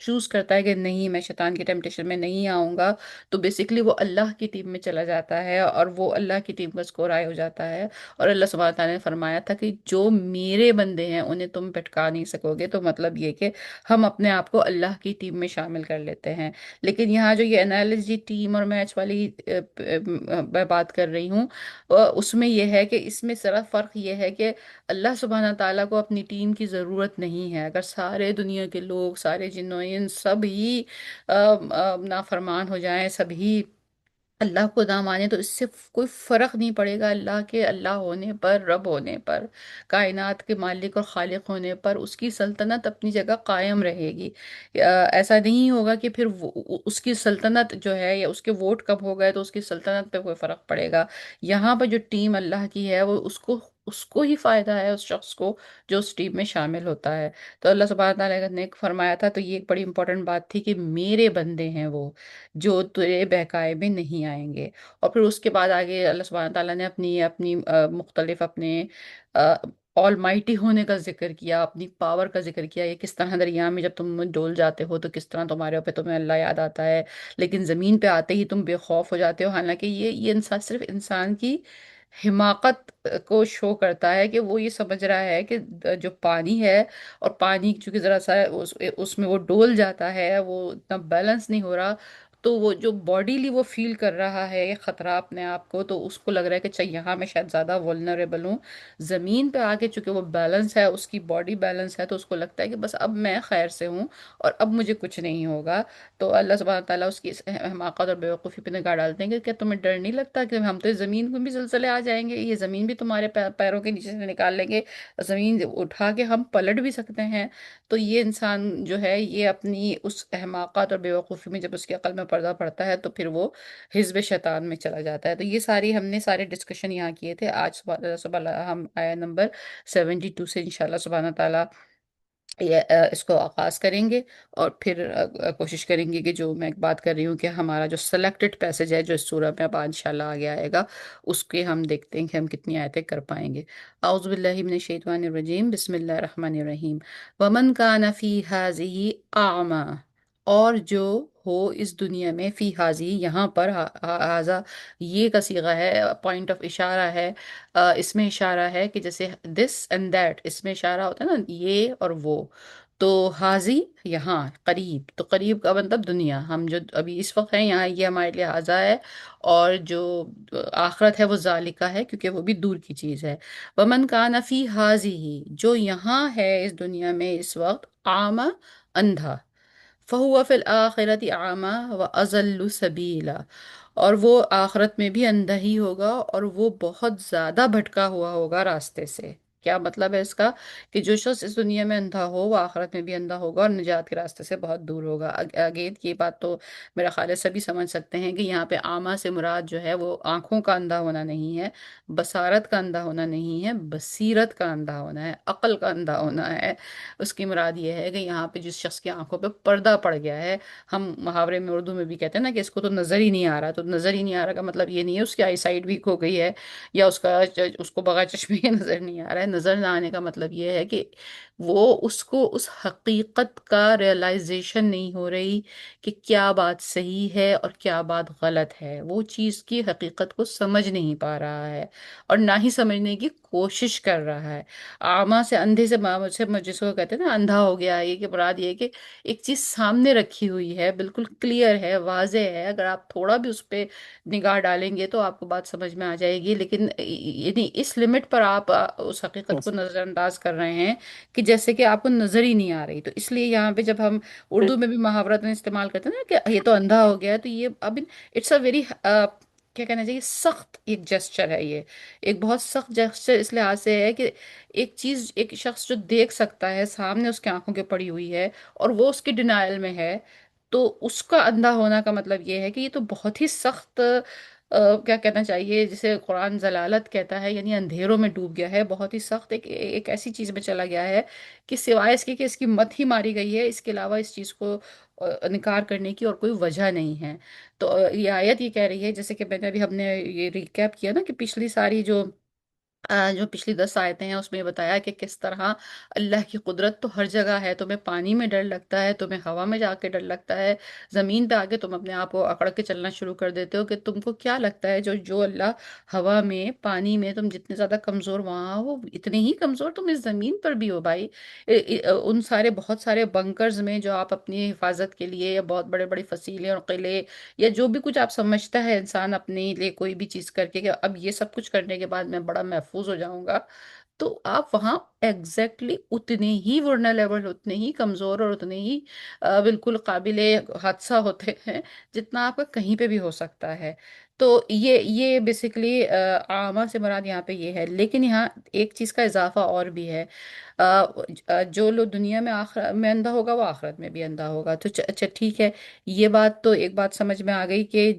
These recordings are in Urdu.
چوز کرتا ہے کہ نہیں میں شیطان کی ٹیمپٹیشن میں نہیں آؤں گا، تو بیسیکلی وہ اللہ کی ٹیم میں چلا جاتا ہے اور وہ اللہ کی ٹیم کا اسکور آئے ہو جاتا ہے۔ اور اللہ سبحانہ تعالیٰ نے فرمایا تھا کہ جو میرے بندے ہیں انہیں تم پٹکا نہیں سکو گے، تو مطلب یہ کہ ہم اپنے آپ کو اللہ کی ٹیم میں شامل کر لیتے ہیں۔ لیکن یہاں جو یہ انالوجی ٹیم اور میچ والی میں بات کر رہی ہوں، اس میں یہ ہے کہ اس میں صرف فرق یہ ہے کہ اللہ سبحانہ تعالیٰ کو اپنی ٹیم کی ضرورت نہیں ہے۔ اگر سارے دنیا کے لوگ، سارے جن و انس سب ہی نافرمان ہو جائیں، سب ہی اللہ کو نہ مانے، تو اس سے کوئی فرق نہیں پڑے گا اللہ کے اللہ ہونے پر، رب ہونے پر، کائنات کے مالک اور خالق ہونے پر۔ اس کی سلطنت اپنی جگہ قائم رہے گی۔ ایسا نہیں ہوگا کہ پھر اس کی سلطنت جو ہے یا اس کے ووٹ کم ہو گئے تو اس کی سلطنت پہ کوئی فرق پڑے گا۔ یہاں پر جو ٹیم اللہ کی ہے وہ اس کو ہی فائدہ ہے، اس شخص کو جو اس ٹیم میں شامل ہوتا ہے۔ تو اللہ سبحانہ تعالیٰ نے فرمایا تھا، تو یہ ایک بڑی امپورٹنٹ بات تھی کہ میرے بندے ہیں وہ جو تیرے بہکائے میں نہیں آئیں گے۔ اور پھر اس کے بعد آگے اللہ سبحانہ تعالیٰ نے اپنی اپنی مختلف اپنے آل مائٹی ہونے کا ذکر کیا، اپنی پاور کا ذکر کیا، یہ کس طرح دریا میں جب تم ڈول جاتے ہو تو کس طرح تمہارے اوپر تمہیں اللہ یاد آتا ہے، لیکن زمین پہ آتے ہی تم بے خوف ہو جاتے ہو۔ حالانکہ یہ انسان صرف انسان کی حماقت کو شو کرتا ہے کہ وہ یہ سمجھ رہا ہے کہ جو پانی ہے، اور پانی چونکہ ذرا سا اس میں وہ ڈول جاتا ہے، وہ اتنا بیلنس نہیں ہو رہا، تو وہ جو باڈیلی وہ فیل کر رہا ہے یہ خطرہ اپنے آپ کو، تو اس کو لگ رہا ہے کہ اچھا یہاں میں شاید زیادہ ولنریبل ہوں۔ زمین پہ آ کے چونکہ وہ بیلنس ہے، اس کی باڈی بیلنس ہے، تو اس کو لگتا ہے کہ بس اب میں خیر سے ہوں اور اب مجھے کچھ نہیں ہوگا۔ تو اللہ سبحانہ تعالیٰ اس کی اس حماقت اور بیوقوفی پہ نگاہ ڈالتے ہیں کہ کیا تمہیں ڈر نہیں لگتا کہ ہم تو زمین میں بھی زلزلے آ جائیں گے، یہ زمین بھی تمہارے پیروں کے نیچے سے نکال لیں گے، زمین اٹھا کے ہم پلٹ بھی سکتے ہیں۔ تو یہ انسان جو ہے یہ اپنی اس حماقت اور بیوقوفی میں جب اس کی عقل میں پردہ پڑتا ہے تو پھر وہ حزب شیطان میں چلا جاتا ہے۔ تو یہ ساری ہم نے سارے ڈسکشن یہاں کیے تھے۔ آج صبح صبح ہم آیا نمبر 72 سے انشاءاللہ سبحانہ تعالیٰ یہ اس کو آغاز کریں گے، اور پھر کوشش کریں گے کہ جو میں بات کر رہی ہوں کہ ہمارا جو سلیکٹڈ پیسج ہے جو اس سورہ میں اب انشاءاللہ آگے آئے گا، اس کے ہم دیکھتے ہیں کہ ہم کتنی آیتیں کر پائیں گے۔ اعوذ باللہ من الشیطان الرجیم، بسم اللہ الرحمن الرحیم۔ ومن کان فی ہذہ اعمی، اور جو ہو اس دنیا میں، فی ہذہ یہاں پر، ہذا یہ کا صیغہ ہے، پوائنٹ آف اشارہ ہے، اس میں اشارہ ہے کہ جیسے دس اینڈ دیٹ، اس میں اشارہ ہوتا ہے نا یہ اور وہ، تو حاضی یہاں قریب، تو قریب کا مطلب دنیا، ہم جو ابھی اس وقت ہیں یہاں یہ ہمارے لیے حاضہ ہے، اور جو آخرت ہے وہ ذالکہ ہے کیونکہ وہ بھی دور کی چیز ہے۔ ومن کان فی حاضی، جو یہاں ہے اس دنیا میں اس وقت، اعمی اندھا، فہو فی الآخرۃ اعمی واضل سبیلا، اور وہ آخرت میں بھی اندھا ہی ہوگا اور وہ بہت زیادہ بھٹکا ہوا ہوگا راستے سے۔ کیا مطلب ہے اس کا؟ کہ جو شخص اس دنیا میں اندھا ہو وہ آخرت میں بھی اندھا ہوگا اور نجات کے راستے سے بہت دور ہوگا۔ اگین یہ بات تو میرا خیال ہے سبھی سمجھ سکتے ہیں کہ یہاں پہ اعمیٰ سے مراد جو ہے وہ آنکھوں کا اندھا ہونا نہیں ہے، بصارت کا اندھا ہونا نہیں ہے، بصیرت کا اندھا ہونا ہے، عقل کا اندھا ہونا ہے۔ اس کی مراد یہ ہے کہ یہاں پہ جس شخص کی آنکھوں پہ پردہ پڑ گیا ہے، ہم محاورے میں اردو میں بھی کہتے ہیں نا کہ اس کو تو نظر ہی نہیں آ رہا، تو نظر ہی نہیں آ رہا کا مطلب یہ نہیں ہے اس کی آئی سائٹ ویک ہو گئی ہے، یا اس کو بغیر چشمے کے نظر نہیں آ رہا ہے۔ نظر نہ آنے کا مطلب یہ ہے کہ وہ اس کو اس حقیقت کا ریئلائزیشن نہیں ہو رہی کہ کیا بات صحیح ہے اور کیا بات غلط ہے، وہ چیز کی حقیقت کو سمجھ نہیں پا رہا ہے اور نہ ہی سمجھنے کی کوشش کر رہا ہے۔ آما سے اندھے سے جس کو کہتے ہیں نا اندھا ہو گیا، یہ کہ مراد یہ ہے کہ ایک چیز سامنے رکھی ہوئی ہے، بالکل کلیئر ہے، واضح ہے، اگر آپ تھوڑا بھی اس پہ نگاہ ڈالیں گے تو آپ کو بات سمجھ میں آ جائے گی، لیکن یعنی اس لمٹ پر آپ اس حقیقت کو نظر انداز کر رہے ہیں کہ جیسے کہ آپ کو نظر ہی نہیں آ رہی۔ تو اس لیے یہاں پہ جب ہم اردو میں بھی محاورت میں استعمال کرتے ہیں نا کہ یہ تو اندھا ہو گیا ہے، تو یہ اب اٹس اے ویری کیا کہنا چاہیے، سخت ایک جسچر ہے، یہ ایک بہت سخت جسچر اس لحاظ سے ہے کہ ایک چیز، ایک شخص جو دیکھ سکتا ہے سامنے اس کی آنکھوں کے پڑی ہوئی ہے اور وہ اس کی ڈینائل میں ہے، تو اس کا اندھا ہونا کا مطلب یہ ہے کہ یہ تو بہت ہی سخت کیا کہنا چاہیے، جسے قرآن ضلالت کہتا ہے، یعنی اندھیروں میں ڈوب گیا ہے، بہت ہی سخت ایک ایسی چیز میں چلا گیا ہے کہ سوائے اس کے کہ اس کی مت ہی ماری گئی ہے، اس کے علاوہ اس چیز کو انکار کرنے کی اور کوئی وجہ نہیں ہے۔ تو یہ آیت یہ کہہ رہی ہے، جیسے کہ میں نے ابھی ہم نے یہ ریکیپ کیا نا کہ پچھلی ساری جو جو پچھلی 10 آیتیں ہیں اس میں یہ بتایا کہ کس طرح اللہ کی قدرت تو ہر جگہ ہے، تمہیں پانی میں ڈر لگتا ہے، تمہیں ہوا میں جا کے ڈر لگتا ہے، زمین پہ آ کے تم اپنے آپ کو اکڑ کے چلنا شروع کر دیتے ہو، کہ تم کو کیا لگتا ہے جو جو اللہ ہوا میں پانی میں تم جتنے زیادہ کمزور وہاں ہو، اتنے ہی کمزور تم اس زمین پر بھی ہو بھائی۔ ان سارے بہت سارے بنکرز میں جو آپ اپنی حفاظت کے لیے، یا بہت بڑے بڑے فصیلے اور قلعے، یا جو بھی کچھ آپ سمجھتا ہے انسان اپنے لیے کوئی بھی چیز کر کے کہ اب یہ سب کچھ کرنے کے بعد میں بڑا محفوظ ہو جاؤں گا، تو آپ وہاں ایگزیکٹلی اتنے ہی ورنریبل، اتنے ہی کمزور اور اتنے ہی بالکل قابل حادثہ ہوتے ہیں جتنا آپ کا کہیں پہ بھی ہو سکتا ہے۔ تو یہ بیسیکلی عامہ سے مراد یہاں پہ یہ ہے، لیکن یہاں ایک چیز کا اضافہ اور بھی ہے۔ جو لوگ دنیا میں آخر میں اندھا ہوگا وہ آخرت میں بھی اندھا ہوگا، تو اچھا ٹھیک ہے، یہ بات تو ایک بات سمجھ میں آ گئی کہ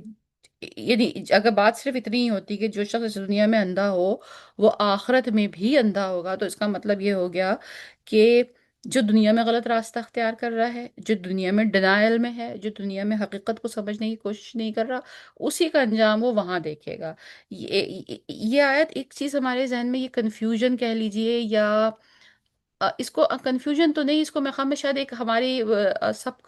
یعنی اگر بات صرف اتنی ہی ہوتی کہ جو شخص اس دنیا میں اندھا ہو وہ آخرت میں بھی اندھا ہوگا، تو اس کا مطلب یہ ہو گیا کہ جو دنیا میں غلط راستہ اختیار کر رہا ہے، جو دنیا میں ڈینائل میں ہے، جو دنیا میں حقیقت کو سمجھنے کی کوشش نہیں کر رہا، اسی کا انجام وہ وہاں دیکھے گا۔ یہ آیت ایک چیز ہمارے ذہن میں، یہ کنفیوژن کہہ لیجئے، یا اس کو کنفیوژن تو نہیں، اس کو میں خواہ میں شاید ایک ہماری سب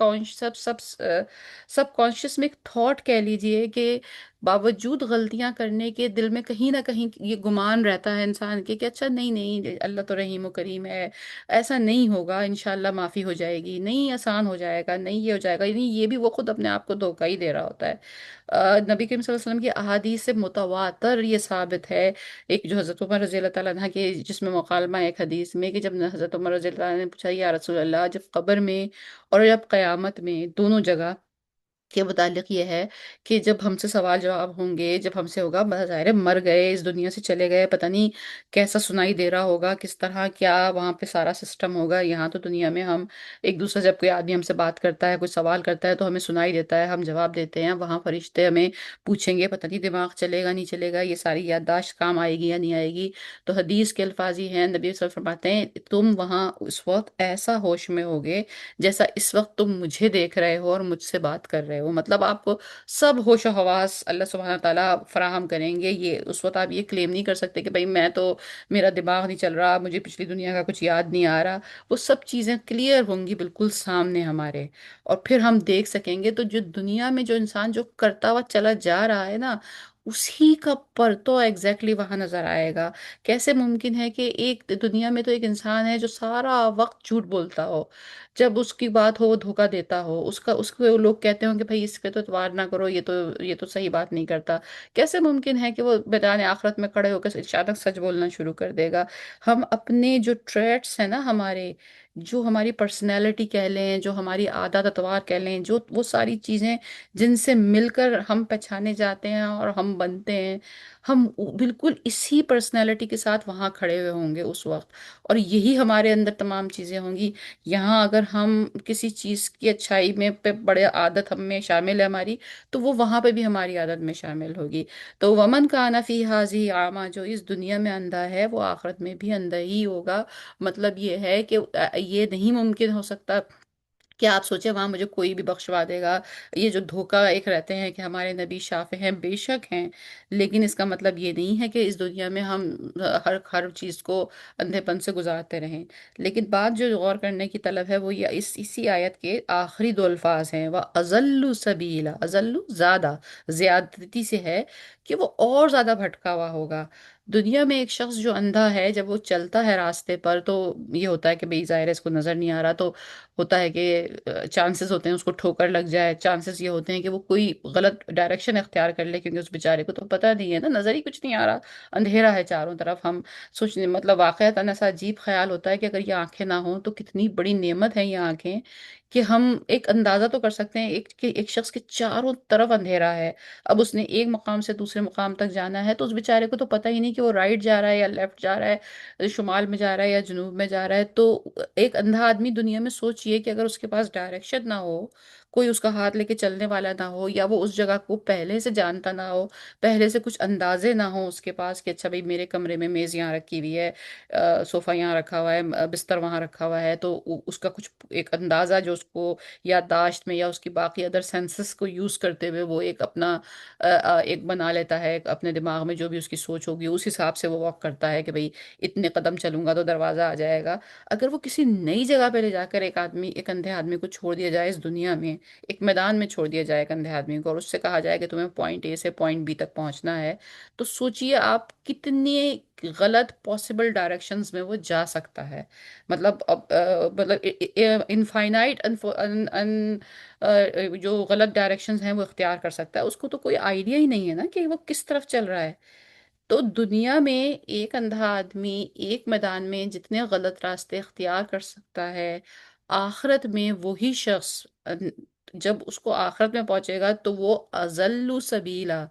کانشیس میں ایک تھاٹ کہہ لیجئے، کہ باوجود غلطیاں کرنے کے دل میں کہیں نہ کہیں یہ گمان رہتا ہے انسان کے کہ اچھا نہیں نہیں، اللہ تو رحیم و کریم ہے، ایسا نہیں ہوگا، انشاءاللہ معافی ہو جائے گی، نہیں آسان ہو جائے گا، نہیں یہ ہو جائے گا، یعنی یہ بھی وہ خود اپنے آپ کو دھوکہ ہی دے رہا ہوتا ہے۔ نبی کریم صلی اللہ علیہ وسلم کی احادیث سے متواتر یہ ثابت ہے، ایک جو حضرت عمر رضی اللہ تعالیٰ عنہ کے جس میں مکالمہ ہے ایک حدیث میں، کہ جب حضرت عمر رضی اللہ عنہ نے پوچھا یا رسول اللہ، جب قبر میں اور جب قیامت میں دونوں جگہ کے متعلق یہ ہے کہ جب ہم سے سوال جواب ہوں گے، جب ہم سے ہوگا بس ظاہر ہے مر گئے اس دنیا سے چلے گئے، پتہ نہیں کیسا سنائی دے رہا ہوگا، کس طرح کیا وہاں پہ سارا سسٹم ہوگا۔ یہاں تو دنیا میں ہم ایک دوسرے، جب کوئی آدمی ہم سے بات کرتا ہے، کوئی سوال کرتا ہے تو ہمیں سنائی دیتا ہے، ہم جواب دیتے ہیں، وہاں فرشتے ہمیں پوچھیں گے، پتہ نہیں دماغ چلے گا نہیں چلے گا، یہ ساری یادداشت کام آئے گی یا نہیں آئے گی۔ تو حدیث کے الفاظ یہ ہیں، نبی صلی اللہ علیہ وسلم فرماتے ہیں تم وہاں اس وقت ایسا ہوش میں ہوگے جیسا اس وقت تم مجھے دیکھ رہے ہو اور مجھ سے بات کر رہے ہو، مطلب آپ کو سب ہوش و حواس اللہ سبحانہ تعالیٰ فراہم کریں گے۔ یہ اس وقت آپ یہ کلیم نہیں کر سکتے کہ بھئی میں تو، میرا دماغ نہیں چل رہا، مجھے پچھلی دنیا کا کچھ یاد نہیں آ رہا، وہ سب چیزیں کلیئر ہوں گی بالکل سامنے ہمارے، اور پھر ہم دیکھ سکیں گے۔ تو جو دنیا میں جو انسان جو کرتا ہوا چلا جا رہا ہے نا، اسی کا پرتو ایگزیکٹلی وہاں نظر آئے گا۔ کیسے ممکن ہے کہ ایک دنیا میں تو ایک انسان ہے جو سارا وقت جھوٹ بولتا ہو، جب اس کی بات ہو وہ دھوکا دیتا ہو، اس کو لوگ کہتے ہوں کہ بھائی اس پہ تو اتوار نہ کرو، یہ تو صحیح بات نہیں کرتا، کیسے ممکن ہے کہ وہ میدان آخرت میں کھڑے ہو کر اچانک سچ بولنا شروع کر دے گا؟ ہم اپنے جو ٹریٹس ہیں نا ہمارے، جو ہماری پرسنالٹی کہہ لیں، جو ہماری عادات اتوار کہہ لیں، جو وہ ساری چیزیں جن سے مل کر ہم پہچانے جاتے ہیں اور ہم بنتے ہیں، ہم بالکل اسی پرسنالٹی کے ساتھ وہاں کھڑے ہوئے ہوں گے اس وقت، اور یہی ہمارے اندر تمام چیزیں ہوں گی۔ یہاں اگر ہم کسی چیز کی اچھائی میں پہ بڑے عادت ہم میں شامل ہے ہماری، تو وہ وہاں پہ بھی ہماری عادت میں شامل ہوگی۔ تو ومن کان فی ہذہ اعمیٰ، جو اس دنیا میں اندھا ہے وہ آخرت میں بھی اندھا ہی ہوگا۔ مطلب یہ ہے کہ یہ نہیں ممکن ہو سکتا کہ آپ سوچیں وہاں مجھے کوئی بھی بخشوا دے گا۔ یہ جو دھوکہ ایک رہتے ہیں کہ ہمارے نبی شافع ہیں، بے شک ہیں، لیکن اس کا مطلب یہ نہیں ہے کہ اس دنیا میں ہم ہر چیز کو اندھے پن سے گزارتے رہیں۔ لیکن بات جو غور کرنے کی طلب ہے وہ یہ اسی آیت کے آخری دو الفاظ ہیں، وہ اضل سبیلا، اضل زیادہ زیادتی سے ہے، کہ وہ اور زیادہ بھٹکا ہوا ہوگا۔ دنیا میں ایک شخص جو اندھا ہے جب وہ چلتا ہے راستے پر تو یہ ہوتا ہے کہ بھئی ظاہر ہے اس کو نظر نہیں آ رہا، تو ہوتا ہے کہ چانسز ہوتے ہیں اس کو ٹھوکر لگ جائے، چانسز یہ ہوتے ہیں کہ وہ کوئی غلط ڈائریکشن اختیار کر لے، کیونکہ اس بیچارے کو تو پتہ نہیں ہے نا، نظر ہی کچھ نہیں آ رہا، اندھیرا ہے چاروں طرف۔ ہم سوچنے مطلب واقعتاً ایسا عجیب خیال ہوتا ہے کہ اگر یہ آنکھیں نہ ہوں تو کتنی بڑی نعمت ہے یہ آنکھیں، کہ ہم ایک اندازہ تو کر سکتے ہیں کہ ایک شخص کے چاروں طرف اندھیرا ہے، اب اس نے ایک مقام سے دوسرے مقام تک جانا ہے تو اس بیچارے کو تو پتہ ہی نہیں کہ وہ رائٹ جا رہا ہے یا لیفٹ جا رہا ہے، شمال میں جا رہا ہے یا جنوب میں جا رہا ہے۔ تو ایک اندھا آدمی دنیا میں سوچئے کہ اگر اس کے پاس ڈائریکشن نہ ہو، کوئی اس کا ہاتھ لے کے چلنے والا نہ ہو، یا وہ اس جگہ کو پہلے سے جانتا نہ ہو، پہلے سے کچھ اندازے نہ ہو اس کے پاس کہ اچھا بھائی میرے کمرے میں میز یہاں رکھی ہوئی ہے، صوفہ یہاں رکھا ہوا ہے، بستر وہاں رکھا ہوا ہے، تو اس کا کچھ ایک اندازہ جو اس کو یادداشت میں یا اس کی باقی ادر سینسز کو یوز کرتے ہوئے وہ ایک اپنا ایک بنا لیتا ہے، اپنے دماغ میں جو بھی اس کی سوچ ہوگی اس حساب سے وہ واک کرتا ہے کہ بھئی اتنے قدم چلوں گا تو دروازہ آ جائے گا۔ اگر وہ کسی نئی جگہ پہ لے جا کر ایک اندھے آدمی کو چھوڑ دیا جائے اس دنیا میں، ایک میدان میں چھوڑ دیا جائے ایک اندھے آدمی کو، اور اس سے کہا جائے کہ تمہیں پوائنٹ اے سے پوائنٹ بی تک پہنچنا ہے، تو سوچئے آپ کتنے غلط پاسبل ڈائریکشنز میں وہ جا سکتا ہے۔ مطلب اب مطلب انفائنائٹ جو غلط ڈائریکشنز ہیں وہ اختیار کر سکتا ہے، اس کو تو کوئی آئیڈیا ہی نہیں ہے نا کہ وہ کس طرف چل رہا ہے۔ تو دنیا میں ایک اندھا آدمی ایک میدان میں جتنے غلط راستے اختیار کر سکتا ہے، آخرت میں وہی شخص جب اس کو آخرت میں پہنچے گا تو وہ اضل سبیلا،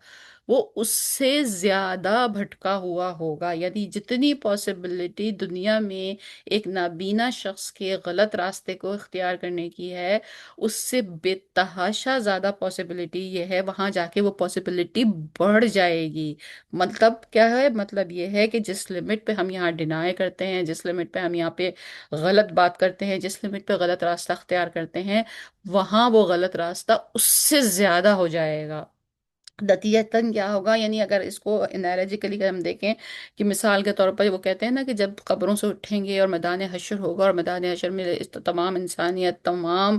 وہ اس سے زیادہ بھٹکا ہوا ہوگا، یعنی جتنی پاسبلٹی دنیا میں ایک نابینا شخص کے غلط راستے کو اختیار کرنے کی ہے، اس سے بے تحاشا زیادہ پاسبلٹی یہ ہے وہاں جا کے وہ پاسبلٹی بڑھ جائے گی۔ مطلب کیا ہے؟ مطلب یہ ہے کہ جس لمٹ پہ ہم یہاں ڈینائی کرتے ہیں، جس لمٹ پہ ہم یہاں پہ غلط بات کرتے ہیں، جس لمٹ پہ غلط راستہ اختیار کرتے ہیں، وہاں وہ غلط راستہ اس سے زیادہ ہو جائے گا۔ نتیجتاً کیا ہوگا؟ یعنی اگر اس کو انالوجیکلی ہم دیکھیں کہ مثال کے طور پر وہ کہتے ہیں نا کہ جب قبروں سے اٹھیں گے اور میدان حشر ہوگا، اور میدان حشر میں تمام انسانیت، تمام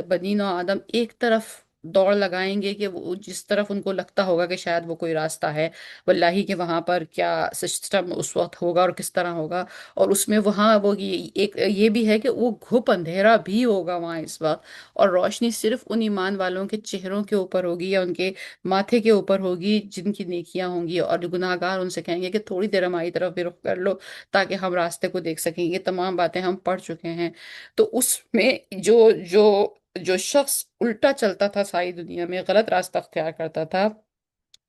بنی نوع آدم ایک طرف دوڑ لگائیں گے کہ وہ جس طرف ان کو لگتا ہوگا کہ شاید وہ کوئی راستہ ہے، واللہ کہ وہاں پر کیا سسٹم اس وقت ہوگا اور کس طرح ہوگا، اور اس میں وہاں وہ ایک یہ بھی ہے کہ وہ گھپ اندھیرا بھی ہوگا وہاں اس وقت، اور روشنی صرف ان ایمان والوں کے چہروں کے اوپر ہوگی یا ان کے ماتھے کے اوپر ہوگی جن کی نیکیاں ہوں گی، اور جو گناہ گار ان سے کہیں گے کہ تھوڑی دیر ہماری طرف بھی رخ کر لو تاکہ ہم راستے کو دیکھ سکیں۔ یہ تمام باتیں ہم پڑھ چکے ہیں۔ تو اس میں جو جو جو شخص الٹا چلتا تھا ساری دنیا میں، غلط راستہ اختیار کرتا تھا،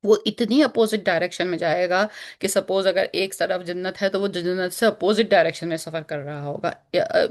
وہ اتنی اپوزٹ ڈائریکشن میں جائے گا کہ سپوز اگر ایک طرف جنت ہے تو وہ جنت سے اپوزٹ ڈائریکشن میں سفر کر رہا ہوگا۔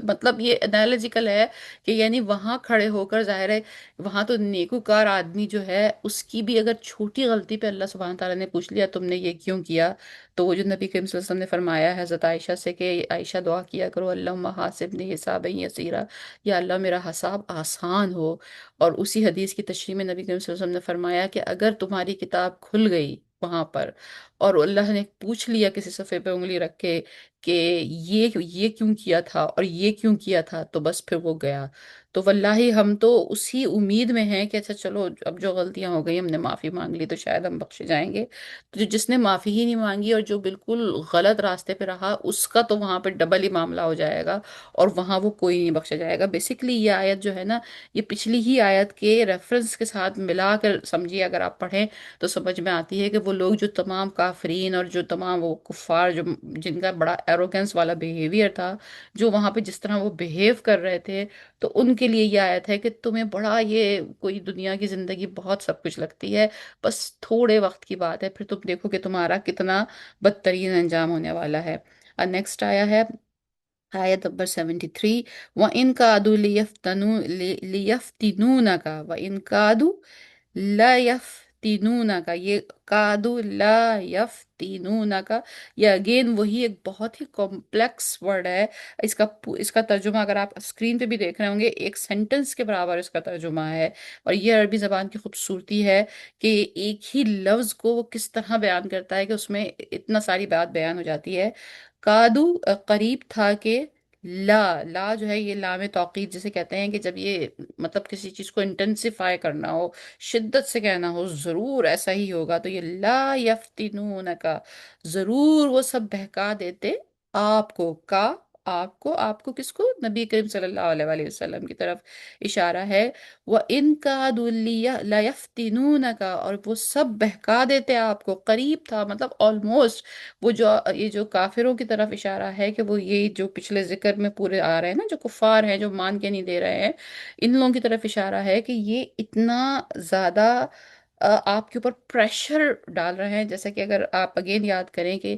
مطلب یہ انالوجیکل ہے کہ یعنی وہاں کھڑے ہو کر ظاہر ہے وہاں تو نیکوکار آدمی جو ہے اس کی بھی اگر چھوٹی غلطی پہ اللہ سبحانہ تعالیٰ نے پوچھ لیا تم نے یہ کیوں کیا، تو وہ جو نبی کریم صلی اللہ علیہ وسلم نے فرمایا ہے حضرت عائشہ سے کہ عائشہ دعا کیا کرو اللہم حاسبنی حسابا یسیرا، یا اللہ میرا حساب آسان ہو۔ اور اسی حدیث کی تشریح میں نبی کریم صلی اللہ علیہ وسلم نے فرمایا کہ اگر تمہاری کتاب کھل گئی وہاں پر اور اللہ نے پوچھ لیا کسی صفحے پہ انگلی رکھ کے کہ یہ کیوں کیا تھا اور یہ کیوں کیا تھا، تو بس پھر وہ گیا۔ تو واللہ ہم تو اسی امید میں ہیں کہ اچھا چلو اب جو غلطیاں ہو گئی ہم نے معافی مانگ لی تو شاید ہم بخشے جائیں گے۔ تو جس نے معافی ہی نہیں مانگی اور جو بالکل غلط راستے پہ رہا اس کا تو وہاں پہ ڈبل ہی معاملہ ہو جائے گا، اور وہاں وہ کوئی نہیں بخشا جائے گا۔ بیسیکلی یہ آیت جو ہے نا، یہ پچھلی ہی آیت کے ریفرنس کے ساتھ ملا کر سمجھیے اگر آپ پڑھیں تو سمجھ میں آتی ہے کہ وہ لوگ جو تمام کافرین اور جو تمام وہ کفار جو جن کا بڑا ایروگنس والا بیہیویئر تھا، جو وہاں پہ جس طرح وہ بیہیو کر رہے تھے، تو ان کے لیے یہ آیت ہے کہ تمہیں بڑا یہ کوئی دنیا کی زندگی بہت سب کچھ لگتی ہے، بس تھوڑے وقت کی بات ہے، پھر تم دیکھو کہ تمہارا کتنا بدترین انجام ہونے والا ہے۔ اور نیکسٹ آیا ہے آیت نمبر 73، وَإِن كَادُوا لِيَفْتِنُونَكَ وَإِن كَادُوا لا یفتنونک، یہ کادو لا یفتنونک، یہ اگین وہی ایک بہت ہی کمپلیکس ورڈ ہے۔ اس کا ترجمہ اگر آپ اسکرین پہ بھی دیکھ رہے ہوں گے ایک سینٹنس کے برابر اس کا ترجمہ ہے، اور یہ عربی زبان کی خوبصورتی ہے کہ ایک ہی لفظ کو وہ کس طرح بیان کرتا ہے کہ اس میں اتنا ساری بات بیان ہو جاتی ہے۔ کادو قریب تھا کہ، لا لا جو ہے یہ لام توقید جسے کہتے ہیں کہ جب یہ مطلب کسی چیز کو انٹینسیفائی کرنا ہو، شدت سے کہنا ہو ضرور ایسا ہی ہوگا، تو یہ لا یفتنونکا، ضرور وہ سب بہکا دیتے آپ کو، آپ کو کس کو؟ نبی کریم صلی اللہ علیہ وآلہ وسلم کی طرف اشارہ ہے۔ وَإِن كَادُوا لَيَفْتِنُونَكَ، اور وہ سب بہکا دیتے آپ کو، قریب تھا مطلب آلموسٹ، وہ جو یہ جو کافروں کی طرف اشارہ ہے کہ وہ یہ جو پچھلے ذکر میں پورے آ رہے ہیں نا جو کفار ہیں جو مان کے نہیں دے رہے ہیں، ان لوگوں کی طرف اشارہ ہے کہ یہ اتنا زیادہ آپ کے اوپر پریشر ڈال رہے ہیں، جیسے کہ اگر آپ اگین یاد کریں کہ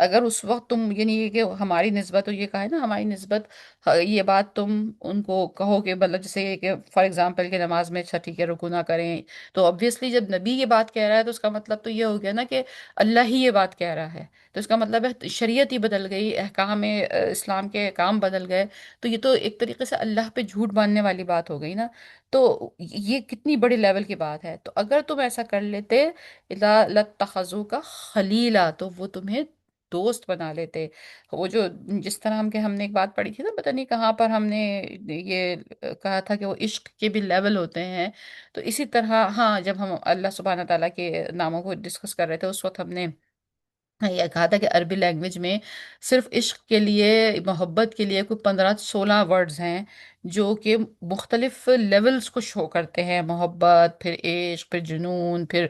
اگر اس وقت تم یعنی یہ کہ ہماری نسبت، تو یہ کہا ہے نا ہماری نسبت، یہ بات تم ان کو کہو کہ مطلب جیسے کہ فار ایگزامپل کہ نماز میں اچھا ٹھیک ہے رکوع نہ کریں، تو obviously جب نبی یہ بات کہہ رہا ہے تو اس کا مطلب تو یہ ہو گیا نا کہ اللہ ہی یہ بات کہہ رہا ہے، تو اس کا مطلب ہے شریعت ہی بدل گئی، احکام اسلام کے احکام بدل گئے، تو یہ تو ایک طریقے سے اللہ پہ جھوٹ باندھنے والی بات ہو گئی نا، تو یہ کتنی بڑی لیول کی بات ہے، تو اگر تم ایسا کر لیتے اذا لاتخذوا کا خلیلا، تو وہ تمہیں دوست بنا لیتے، وہ جو جس طرح ہم نے ایک بات پڑھی تھی نا، پتہ نہیں کہاں پر ہم نے یہ کہا تھا کہ وہ عشق کے بھی لیول ہوتے ہیں، تو اسی طرح ہاں جب ہم اللہ سبحانہ تعالیٰ کے ناموں کو ڈسکس کر رہے تھے اس وقت ہم نے یہ کہا تھا کہ عربی لینگویج میں صرف عشق کے لیے، محبت کے لیے کوئی 15 16 ورڈز ہیں جو کہ مختلف لیولز کو شو کرتے ہیں، محبت، پھر عشق، پھر جنون، پھر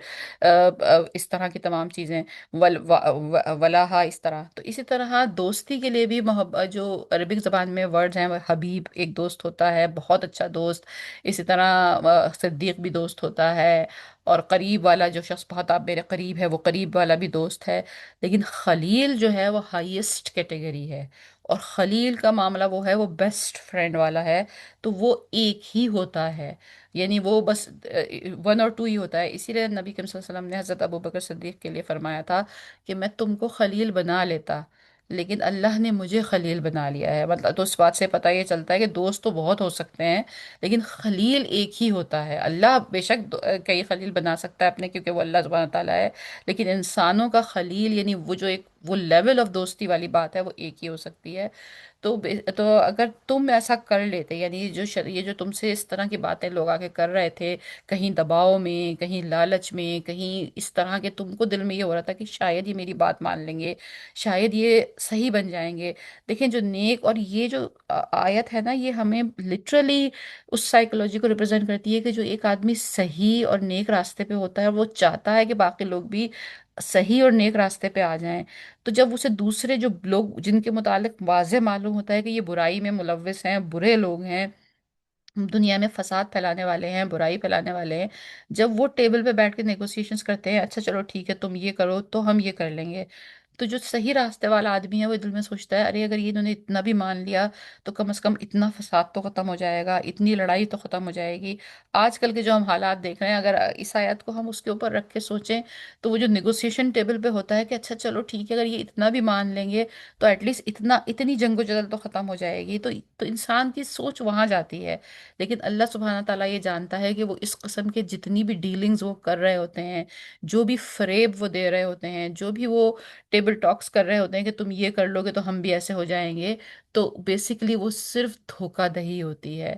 اس طرح کی تمام چیزیں، ولاحہ، اس طرح، تو اسی طرح دوستی کے لیے بھی محبت جو عربک زبان میں ورڈز ہیں، وہ حبیب ایک دوست ہوتا ہے، بہت اچھا دوست، اسی طرح صدیق بھی دوست ہوتا ہے، اور قریب والا جو شخص بہت آپ میرے قریب ہے وہ قریب والا بھی دوست ہے، لیکن خلیل جو ہے وہ ہائیسٹ کیٹیگری ہے، اور خلیل کا معاملہ وہ ہے، وہ بیسٹ فرینڈ والا ہے، تو وہ ایک ہی ہوتا ہے، یعنی وہ بس 1 اور 2 ہی ہوتا ہے، اسی لیے نبی کریم صلی اللہ علیہ وسلم نے حضرت ابو بکر صدیق کے لیے فرمایا تھا کہ میں تم کو خلیل بنا لیتا، لیکن اللہ نے مجھے خلیل بنا لیا ہے، مطلب تو اس بات سے پتہ یہ چلتا ہے کہ دوست تو بہت ہو سکتے ہیں، لیکن خلیل ایک ہی ہوتا ہے، اللہ بے شک کئی خلیل بنا سکتا ہے اپنے، کیونکہ وہ اللہ سبحانہ تعالیٰ ہے، لیکن انسانوں کا خلیل یعنی وہ جو ایک وہ لیول آف دوستی والی بات ہے وہ ایک ہی ہو سکتی ہے، تو اگر تم ایسا کر لیتے، یعنی یہ جو تم سے اس طرح کی باتیں لوگ آگے کر رہے تھے، کہیں دباؤ میں، کہیں لالچ میں، کہیں اس طرح کے، تم کو دل میں یہ ہو رہا تھا کہ شاید یہ میری بات مان لیں گے، شاید یہ صحیح بن جائیں گے، دیکھیں جو نیک، اور یہ جو آیت ہے نا یہ ہمیں لٹرلی اس سائیکولوجی کو ریپرزینٹ کرتی ہے کہ جو ایک آدمی صحیح اور نیک راستے پہ ہوتا ہے وہ چاہتا ہے کہ باقی لوگ بھی صحیح اور نیک راستے پہ آ جائیں، تو جب اسے دوسرے جو لوگ جن کے متعلق واضح معلوم ہوتا ہے کہ یہ برائی میں ملوث ہیں، برے لوگ ہیں، دنیا میں فساد پھیلانے والے ہیں، برائی پھیلانے والے ہیں، جب وہ ٹیبل پہ بیٹھ کے نیگوسیشنز کرتے ہیں، اچھا چلو ٹھیک ہے تم یہ کرو تو ہم یہ کر لیں گے، تو جو صحیح راستے والا آدمی ہے وہ دل میں سوچتا ہے ارے اگر یہ انہوں نے اتنا بھی مان لیا تو کم از کم اتنا فساد تو ختم ہو جائے گا، اتنی لڑائی تو ختم ہو جائے گی، آج کل کے جو ہم حالات دیکھ رہے ہیں اگر اس آیت کو ہم اس کے اوپر رکھ کے سوچیں، تو وہ جو نیگوسیشن ٹیبل پہ ہوتا ہے کہ اچھا چلو ٹھیک ہے اگر یہ اتنا بھی مان لیں گے تو ایٹ لیسٹ اتنی جنگ و جدل تو ختم ہو جائے گی، تو انسان کی سوچ وہاں جاتی ہے، لیکن اللہ سبحانہ تعالیٰ یہ جانتا ہے کہ وہ اس قسم کے جتنی بھی ڈیلنگز وہ کر رہے ہوتے ہیں، جو بھی فریب وہ دے رہے ہوتے ہیں، جو بھی وہ ٹیبل ٹاکس کر رہے ہوتے ہیں کہ تم یہ کر لو گے تو ہم بھی ایسے ہو جائیں گے، تو بیسیکلی وہ صرف دھوکہ دہی ہوتی ہے،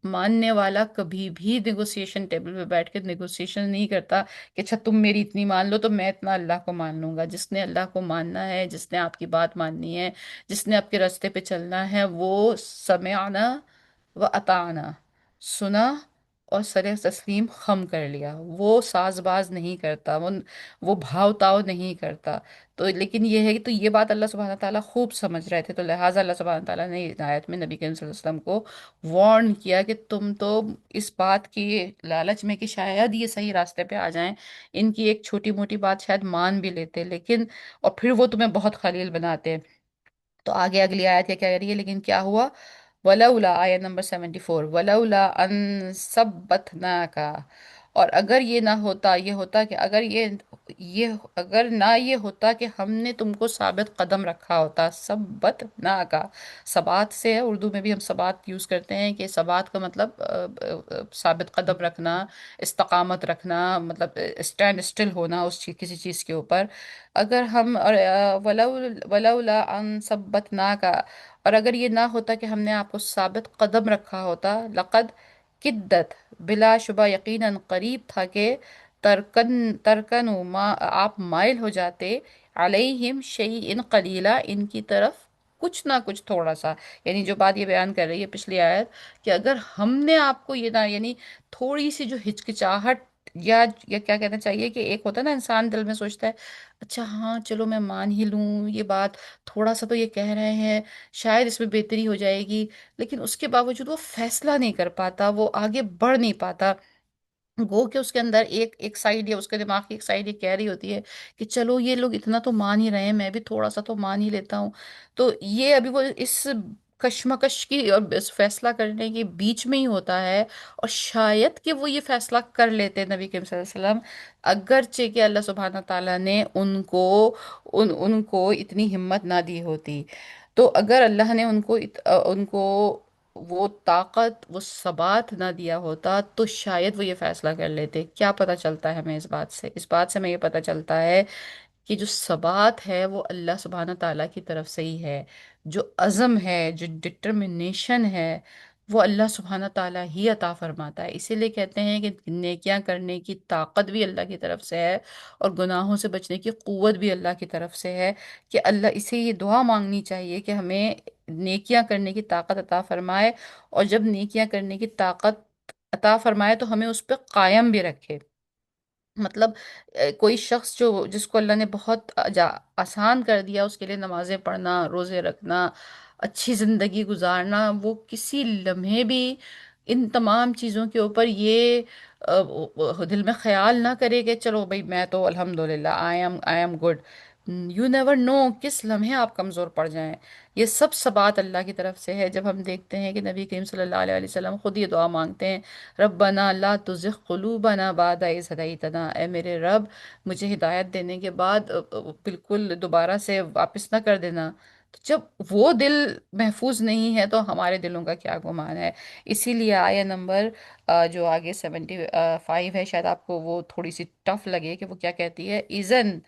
ماننے والا کبھی بھی نیگوسیشن ٹیبل پہ بیٹھ کے نیگوسیشن نہیں کرتا کہ اچھا تم میری اتنی مان لو تو میں اتنا اللہ کو مان لوں گا، جس نے اللہ کو ماننا ہے، جس نے آپ کی بات ماننی ہے، جس نے آپ کے راستے پہ چلنا ہے، وہ سمعنا و اطعنا، سنا اور سر تسلیم خم کر لیا، وہ ساز باز نہیں کرتا، وہ بھاؤ تاؤ نہیں کرتا، تو لیکن یہ ہے کہ تو یہ بات اللہ سبحانہ تعالیٰ خوب سمجھ رہے تھے، تو لہٰذا اللہ سبحانہ تعالیٰ نے اس آیت میں نبی کریم صلی اللہ علیہ وسلم کو وارن کیا کہ تم تو اس بات کی لالچ میں کہ شاید یہ صحیح راستے پہ آ جائیں، ان کی ایک چھوٹی موٹی بات شاید مان بھی لیتے، لیکن اور پھر وہ تمہیں بہت خلیل بناتے، تو آگے اگلی آیت یہ کیا کہہ رہی ہے، لیکن کیا ہوا، ولولا، آیت نمبر 74، ولولا ان ثبتناکا، اور اگر یہ نہ ہوتا، یہ ہوتا کہ اگر اگر نہ یہ ہوتا کہ ہم نے تم کو ثابت قدم رکھا ہوتا، ثبتناکا، ثبات سے ہے، اردو میں بھی ہم ثبات یوز کرتے ہیں کہ ثبات کا مطلب ثابت قدم رکھنا، استقامت رکھنا، مطلب اسٹینڈ اسٹل ہونا اس چیز کسی چیز کے اوپر، اگر ہم ولولا ان ثبتناکا، اور اگر یہ نہ ہوتا کہ ہم نے آپ کو ثابت قدم رکھا ہوتا، لقد کدت، بلا شبہ یقیناً قریب تھا کہ ترکن ما، آپ مائل ہو جاتے، علیہم شیئن قلیلا، ان کی طرف کچھ نہ کچھ تھوڑا سا، یعنی جو بات یہ بیان کر رہی ہے پچھلی آیت کہ اگر ہم نے آپ کو یہ نہ، یعنی تھوڑی سی جو ہچکچاہٹ، یا کیا کہنا چاہیے کہ ایک ہوتا ہے نا انسان دل میں سوچتا ہے اچھا ہاں چلو میں مان ہی لوں یہ بات، تھوڑا سا تو یہ کہہ رہے ہیں شاید اس میں بہتری ہو جائے گی، لیکن اس کے باوجود وہ فیصلہ نہیں کر پاتا، وہ آگے بڑھ نہیں پاتا، گو کہ اس کے اندر ایک ایک سائڈ، یا اس کے دماغ کی ایک سائڈ یہ کہہ رہی ہوتی ہے کہ چلو یہ لوگ اتنا تو مان ہی رہے ہیں، میں بھی تھوڑا سا تو مان ہی لیتا ہوں. تو یہ ابھی وہ اس کشمکش کی اور اس فیصلہ کرنے کے بیچ میں ہی ہوتا ہے. اور شاید کہ وہ یہ فیصلہ کر لیتے نبی کریم صلی اللہ علیہ وسلم، اگرچہ کہ اللہ سبحانہ تعالیٰ نے ان کو اتنی ہمت نہ دی ہوتی. تو اگر اللہ نے ان کو وہ طاقت، وہ ثبات نہ دیا ہوتا تو شاید وہ یہ فیصلہ کر لیتے. کیا پتہ چلتا ہے ہمیں اس بات سے؟ اس بات سے ہمیں یہ پتہ چلتا ہے کہ جو ثبات ہے وہ اللہ سبحانہ تعالیٰ کی طرف سے ہی ہے. جو عزم ہے، جو ڈٹرمنیشن ہے، وہ اللہ سبحانہ تعالیٰ ہی عطا فرماتا ہے. اسی لیے کہتے ہیں کہ نیکیاں کرنے کی طاقت بھی اللہ کی طرف سے ہے، اور گناہوں سے بچنے کی قوت بھی اللہ کی طرف سے ہے. کہ اللہ اسے یہ دعا مانگنی چاہیے کہ ہمیں نیکیاں کرنے کی طاقت عطا فرمائے، اور جب نیکیاں کرنے کی طاقت عطا فرمائے تو ہمیں اس پہ قائم بھی رکھے. مطلب کوئی شخص جس کو اللہ نے بہت آسان کر دیا، اس کے لیے نمازیں پڑھنا، روزے رکھنا، اچھی زندگی گزارنا، وہ کسی لمحے بھی ان تمام چیزوں کے اوپر یہ دل میں خیال نہ کرے کہ چلو بھائی میں تو الحمدللہ I am good. You never know کس لمحے آپ کمزور پڑ جائیں. یہ سب بات اللہ کی طرف سے ہے. جب ہم دیکھتے ہیں کہ نبی کریم صلی اللہ علیہ وسلم خود یہ دعا مانگتے ہیں، ربنا لا تزغ قلوبنا بعد اذ ہدیتنا، اے میرے رب مجھے ہدایت دینے کے بعد بالکل دوبارہ سے واپس نہ کر دینا. تو جب وہ دل محفوظ نہیں ہے تو ہمارے دلوں کا کیا گمان ہے. اسی لیے آیہ نمبر جو آگے 75 ہے، شاید آپ کو وہ تھوڑی سی ٹف لگے کہ وہ کیا کہتی ہے. اذن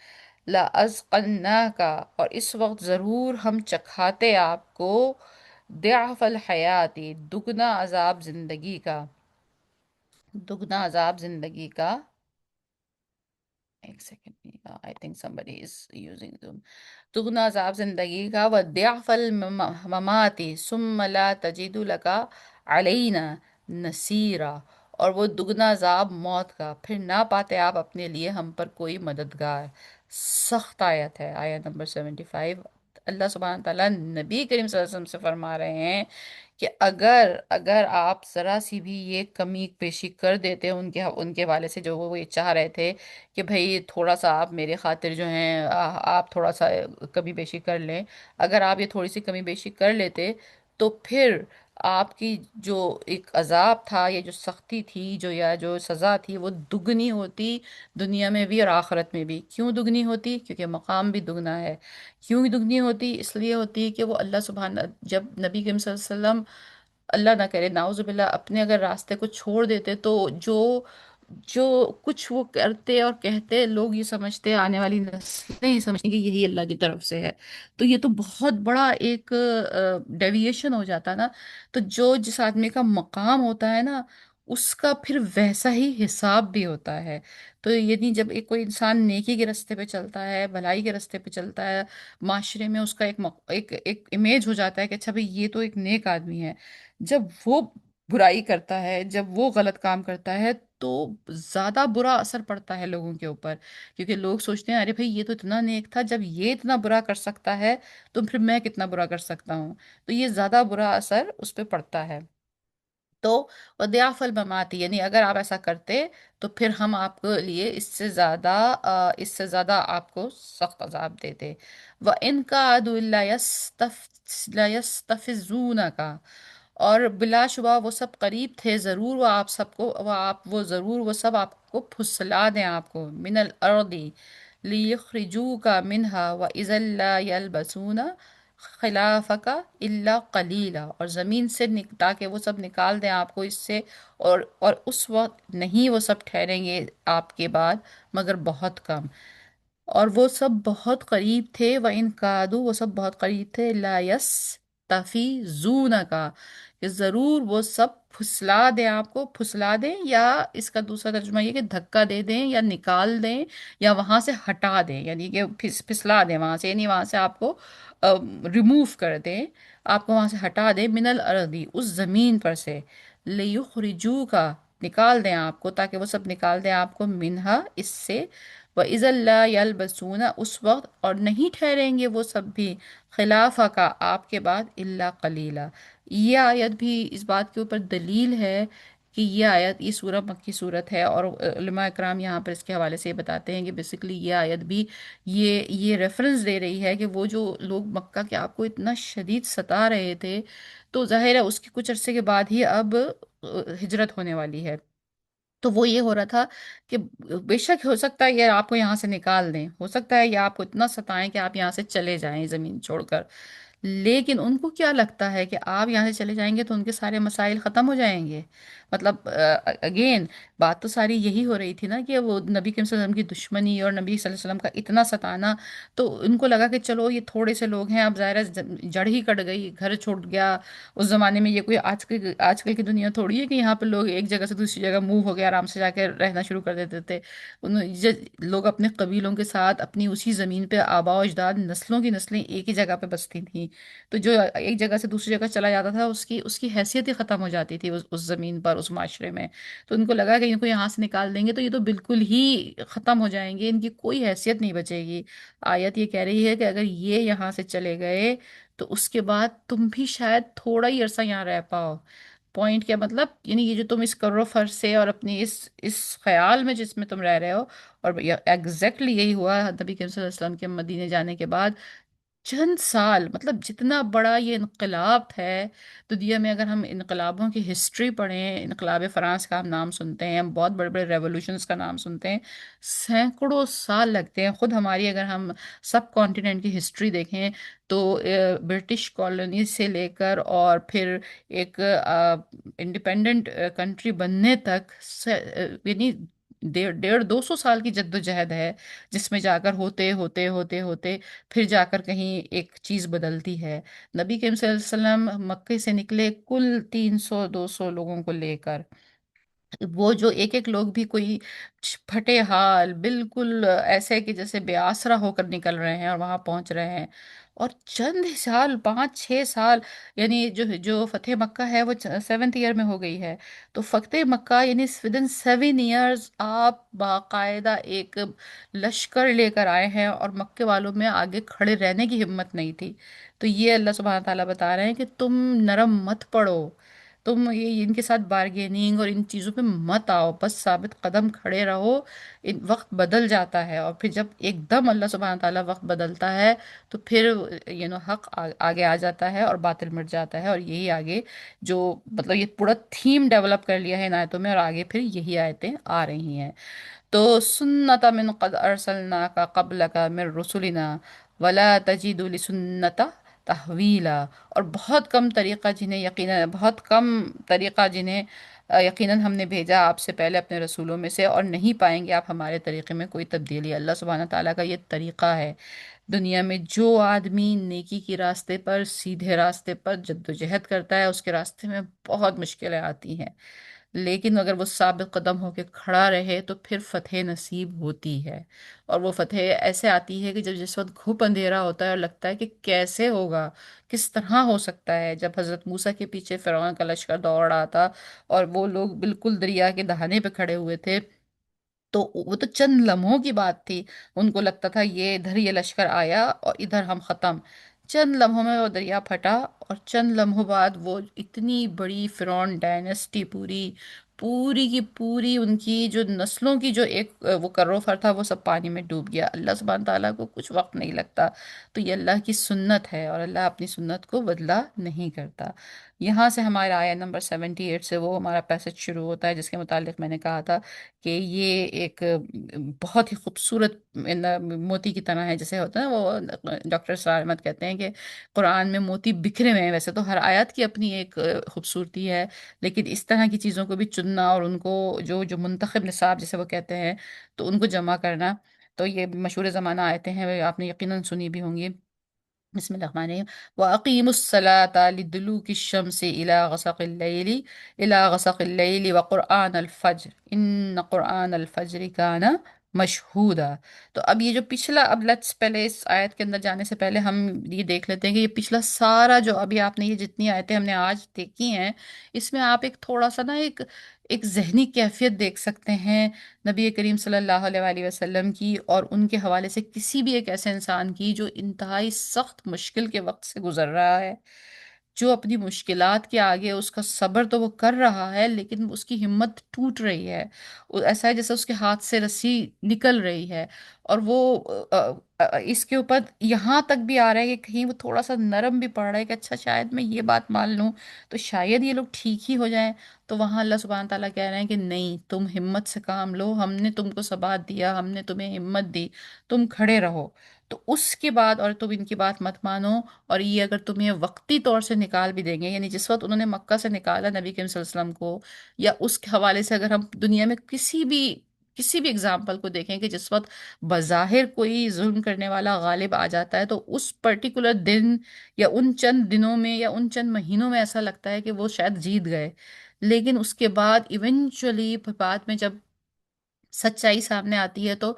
کا، اور اس وقت ضرور ہم چکھاتے آپ کو ضعف الحیاتی، دگنا عذاب زندگی کا. دگنا عذاب زندگی کا. ایک second, I think somebody is using Zoom. دگنا عذاب زندگی کا، وَضِعْفَ الْمَمَاتِ ثُمَّ لَا تَجِدُ لَكَ عَلَيْنَا نَصِيرًا، اور وہ دگنا عذاب موت کا، پھر نہ پاتے آپ اپنے لیے ہم پر کوئی مددگار. سخت آیت ہے، آیت نمبر 75. اللہ سبحانہ تعالیٰ نبی کریم صلی اللہ علیہ وسلم سے فرما رہے ہیں کہ اگر آپ ذرا سی بھی یہ کمی پیشی کر دیتے ہیں ان کے والے سے، جو وہ یہ چاہ رہے تھے کہ بھئی تھوڑا سا آپ میرے خاطر جو ہیں آپ تھوڑا سا کمی بیشی کر لیں. اگر آپ یہ تھوڑی سی کمی بیشی کر لیتے تو پھر آپ کی جو ایک عذاب تھا، یہ جو سختی تھی، یا جو سزا تھی، وہ دگنی ہوتی دنیا میں بھی اور آخرت میں بھی. کیوں دگنی ہوتی؟ کیونکہ مقام بھی دگنا ہے. کیوں دگنی ہوتی؟ اس لیے ہوتی کہ وہ اللہ سبحانہ، جب نبی کریم صلی اللہ علیہ وسلم اللہ نہ کرے ناؤذ باللہ اپنے اگر راستے کو چھوڑ دیتے تو جو جو کچھ وہ کرتے اور کہتے، لوگ یہ سمجھتے، آنے والی نسلیں یہ سمجھتی کہ یہی اللہ کی طرف سے ہے. تو یہ تو بہت بڑا ایک ڈیویشن ہو جاتا نا. تو جس آدمی کا مقام ہوتا ہے نا، اس کا پھر ویسا ہی حساب بھی ہوتا ہے. تو یعنی جب کوئی انسان نیکی کے راستے پہ چلتا ہے، بھلائی کے راستے پہ چلتا ہے، معاشرے میں اس کا ایک امیج ہو جاتا ہے کہ اچھا بھئی یہ تو ایک نیک آدمی ہے. جب وہ برائی کرتا ہے، جب وہ غلط کام کرتا ہے، تو زیادہ برا اثر پڑتا ہے لوگوں کے اوپر. کیونکہ لوگ سوچتے ہیں ارے بھئی یہ تو اتنا نیک تھا، جب یہ اتنا برا کر سکتا ہے تو پھر میں کتنا برا کر سکتا ہوں. تو یہ زیادہ برا اثر اس پہ پڑتا ہے. تو وَضِعْفَ الْمَمَاتِ، یعنی اگر آپ ایسا کرتے تو پھر ہم آپ کے لیے اس سے زیادہ آپ کو سخت عذاب دیتے. وَإِنْ كَادُوا لَيَسْتَفِزُّونَكَ، اور بلا شبہ وہ سب قریب تھے، ضرور وہ آپ سب کو وہ ضرور وہ سب آپ کو پھسلا دیں، آپ کو من الارض لیخرجوک منہا وَإِذًا لَا يَلْبَسُونَ خلافک الا قلیلا، اور زمین سے تاکہ وہ سب نکال دیں آپ کو اس سے، اور اس وقت نہیں وہ سب ٹھہریں گے آپ کے بعد مگر بہت کم. اور وہ سب بہت قریب تھے، وَإِنْ كَادُوا، وہ سب بہت قریب تھے، لا يَسْتَفِزُونَكَ، کہ ضرور وہ سب پھسلا دیں آپ کو. پھسلا دیں، یا اس کا دوسرا ترجمہ یہ کہ دھکا دے دیں یا نکال دیں یا وہاں سے ہٹا دیں، یعنی کہ پھسلا دیں وہاں سے، یعنی وہاں سے آپ کو ریموو کر دیں، آپ کو وہاں سے ہٹا دیں، من الارض، اس زمین پر سے، لیخرجوک، نکال دیں آپ کو، تاکہ وہ سب نکال دیں آپ کو، منہا، اس سے، وَإِذًا لَا يَلْبَسُونَ، اس وقت، اور نہیں ٹھہریں گے وہ سب بھی، خلافہ کا، آپ کے بعد، الا قلیلا. یہ آیت بھی اس بات کے اوپر دلیل ہے کہ یہ آیت، یہ سورہ مکی صورت ہے، اور علماء اکرام یہاں پر اس کے حوالے سے یہ بتاتے ہیں کہ بیسیکلی یہ آیت بھی یہ ریفرنس دے رہی ہے کہ وہ جو لوگ مکہ کے آپ کو اتنا شدید ستا رہے تھے، تو ظاہر ہے اس کے کچھ عرصے کے بعد ہی اب ہجرت ہونے والی ہے۔ تو وہ یہ ہو رہا تھا کہ بے شک ہو سکتا ہے یہ آپ کو یہاں سے نکال دیں، ہو سکتا ہے یہ آپ کو اتنا ستائیں کہ آپ یہاں سے چلے جائیں زمین چھوڑ کر، لیکن ان کو کیا لگتا ہے کہ آپ یہاں سے چلے جائیں گے تو ان کے سارے مسائل ختم ہو جائیں گے؟ مطلب اگین بات تو ساری یہی ہو رہی تھی نا کہ وہ نبی کریم صلی اللہ علیہ وسلم کی دشمنی اور نبی صلی اللہ علیہ وسلم کا اتنا ستانا، تو ان کو لگا کہ چلو یہ تھوڑے سے لوگ ہیں، اب ظاہر ہے جڑ ہی کٹ گئی، گھر چھوٹ گیا۔ اس زمانے میں یہ کوئی آج کل کی دنیا تھوڑی ہے کہ یہاں پہ لوگ ایک جگہ سے دوسری جگہ موو ہو گیا آرام سے جا کے رہنا شروع کر دیتے تھے۔ لوگ اپنے قبیلوں کے ساتھ اپنی اسی زمین پہ آباء و اجداد نسلوں کی نسلیں ایک ہی جگہ پہ بستی تھیں، تو جو ایک جگہ سے دوسری جگہ چلا جاتا تھا اس کی حیثیت ہی ختم ہو جاتی تھی اس زمین پر، اس معاشرے میں۔ تو ان کو لگا کہ ان کو یہاں سے نکال دیں گے تو یہ تو بالکل ہی ختم ہو جائیں گے، ان کی کوئی حیثیت نہیں بچے گی۔ آیت یہ کہہ رہی ہے کہ اگر یہ یہاں سے چلے گئے تو اس کے بعد تم بھی شاید تھوڑا ہی عرصہ یہاں رہ پاؤ۔ پوائنٹ کیا مطلب، یعنی یہ جو تم اس کرو فر سے اور اپنی اس خیال میں جس میں تم رہ رہے ہو، اور ایگزیکٹلی یہی ہوا نبی کریم صلی اللہ علیہ وسلم کے مدینے جانے کے بعد۔ چند سال، مطلب جتنا بڑا یہ انقلاب ہے دنیا میں، اگر ہم انقلابوں کی ہسٹری پڑھیں، انقلاب فرانس کا ہم نام سنتے ہیں، ہم بہت بڑے بڑے ریولوشنز کا نام سنتے ہیں، سینکڑوں سال لگتے ہیں۔ خود ہماری اگر ہم سب کانٹیننٹ کی ہسٹری دیکھیں تو برٹش کالونی سے لے کر اور پھر ایک انڈیپینڈنٹ کنٹری بننے تک یعنی 150 200 سال کی جدوجہد ہے، جس میں جا کر ہوتے ہوتے ہوتے ہوتے پھر جا کر کہیں ایک چیز بدلتی ہے۔ نبی کریم صلی اللہ علیہ وسلم مکے سے نکلے کل 300 200 لوگوں کو لے کر، وہ جو ایک ایک لوگ بھی کوئی پھٹے حال بالکل ایسے کہ جیسے بے آسرا ہو کر نکل رہے ہیں اور وہاں پہنچ رہے ہیں، اور چند ہی سال، 5 6 سال، یعنی جو فتح مکہ ہے وہ 7th ایئر میں ہو گئی ہے۔ تو فتح مکہ یعنی ودن 7 ایئرز آپ باقاعدہ ایک لشکر لے کر آئے ہیں، اور مکے والوں میں آگے کھڑے رہنے کی ہمت نہیں تھی۔ تو یہ اللہ سبحانہ تعالیٰ بتا رہے ہیں کہ تم نرم مت پڑو، تم یہ ان کے ساتھ بارگیننگ اور ان چیزوں پہ مت آؤ، بس ثابت قدم کھڑے رہو۔ وقت بدل جاتا ہے، اور پھر جب ایک دم اللہ سبحانہ تعالیٰ وقت بدلتا ہے تو پھر حق آگے آ جاتا ہے اور باطل مٹ جاتا ہے، اور یہی آگے جو مطلب یہ پورا تھیم ڈیولپ کر لیا ہے ان آیتوں میں، اور آگے پھر یہی آیتیں آ رہی ہیں۔ تو سنت من قد ارسلنا کا قبل کا من رسولنا ولا تجد لسنت تحویلا، اور بہت کم طریقہ جنہیں یقیناً، بہت کم طریقہ جنہیں یقیناً ہم نے بھیجا آپ سے پہلے اپنے رسولوں میں سے، اور نہیں پائیں گے آپ ہمارے طریقے میں کوئی تبدیلی۔ اللہ سبحانہ تعالیٰ کا یہ طریقہ ہے، دنیا میں جو آدمی نیکی کی راستے پر، سیدھے راستے پر جدوجہد کرتا ہے، اس کے راستے میں بہت مشکلیں آتی ہیں، لیکن اگر وہ ثابت قدم ہو کے کھڑا رہے تو پھر فتح نصیب ہوتی ہے۔ اور وہ فتح ایسے آتی ہے کہ جب جس وقت گھپ اندھیرا ہوتا ہے اور لگتا ہے کہ کیسے ہوگا، کس طرح ہو سکتا ہے، جب حضرت موسیٰ کے پیچھے فرعون کا لشکر دوڑ رہا تھا اور وہ لوگ بالکل دریا کے دہانے پہ کھڑے ہوئے تھے، تو وہ تو چند لمحوں کی بات تھی، ان کو لگتا تھا یہ ادھر یہ لشکر آیا اور ادھر ہم ختم۔ چند لمحوں میں وہ دریا پھٹا، اور چند لمحوں بعد وہ اتنی بڑی فرعون ڈائنیسٹی پوری پوری کی پوری، ان کی جو نسلوں کی جو ایک وہ کروفر تھا، وہ سب پانی میں ڈوب گیا۔ اللہ سبحانہ تعالیٰ کو کچھ وقت نہیں لگتا، تو یہ اللہ کی سنت ہے، اور اللہ اپنی سنت کو بدلا نہیں کرتا۔ یہاں سے ہمارا آیا نمبر 78 سے وہ ہمارا پیسج شروع ہوتا ہے، جس کے متعلق میں نے کہا تھا کہ یہ ایک بہت ہی خوبصورت موتی کی طرح ہے، جیسے ہوتا ہے نا وہ ڈاکٹر اسرار احمد کہتے ہیں کہ قرآن میں موتی بکھرے ہوئے ہیں۔ ویسے تو ہر آیت کی اپنی ایک خوبصورتی ہے، لیکن اس طرح کی چیزوں کو بھی چننا اور ان کو جو منتخب نصاب جسے وہ کہتے ہیں، تو ان کو جمع کرنا، تو یہ مشہور زمانہ آیتیں ہیں، آپ نے یقیناً سنی بھی ہوں گی۔ بسم اللہ الرحمن الرحیم، وَأَقِيمُوا الصَّلَاةَ لِدُلُوكِ الشَّمْسِ إِلَى غَسَقِ اللَّيْلِ وَقُرْآنَ الْفَجْرِ إِنَّ قُرْآنَ الْفَجْرِ كَانَ مشہودا۔ تو اب یہ جو پچھلا، اب لیٹس پہلے اس آیت کے اندر جانے سے پہلے ہم یہ دیکھ لیتے ہیں کہ یہ پچھلا سارا جو ابھی آپ نے یہ جتنی آیتیں ہم نے آج دیکھی ہیں، اس میں آپ ایک تھوڑا سا نا ایک ذہنی کیفیت دیکھ سکتے ہیں نبی کریم صلی اللہ علیہ وآلہ وسلم کی، اور ان کے حوالے سے کسی بھی ایک ایسے انسان کی جو انتہائی سخت مشکل کے وقت سے گزر رہا ہے۔ جو اپنی مشکلات کے آگے، اس کا صبر تو وہ کر رہا ہے لیکن اس کی ہمت ٹوٹ رہی ہے، ایسا ہے جیسے اس کے ہاتھ سے رسی نکل رہی ہے، اور وہ اس کے اوپر یہاں تک بھی آ رہا ہے کہ کہیں وہ تھوڑا سا نرم بھی پڑ رہا ہے کہ اچھا شاید میں یہ بات مان لوں تو شاید یہ لوگ ٹھیک ہی ہو جائیں، تو وہاں اللہ سبحانہ تعالیٰ کہہ رہے ہیں کہ نہیں، تم ہمت سے کام لو، ہم نے تم کو ثبات دیا، ہم نے تمہیں ہمت دی، تم کھڑے رہو۔ تو اس کے بعد اور تم ان کی بات مت مانو، اور یہ اگر تمہیں وقتی طور سے نکال بھی دیں گے، یعنی جس وقت انہوں نے مکہ سے نکالا نبی کریم صلی اللہ علیہ وسلم کو، یا اس کے حوالے سے اگر ہم دنیا میں کسی بھی اگزامپل کو دیکھیں کہ جس وقت بظاہر کوئی ظلم کرنے والا غالب آ جاتا ہے تو اس پرٹیکولر دن یا ان چند دنوں میں یا ان چند مہینوں میں ایسا لگتا ہے کہ وہ شاید جیت گئے، لیکن اس کے بعد ایونچولی بعد میں جب سچائی سامنے آتی ہے تو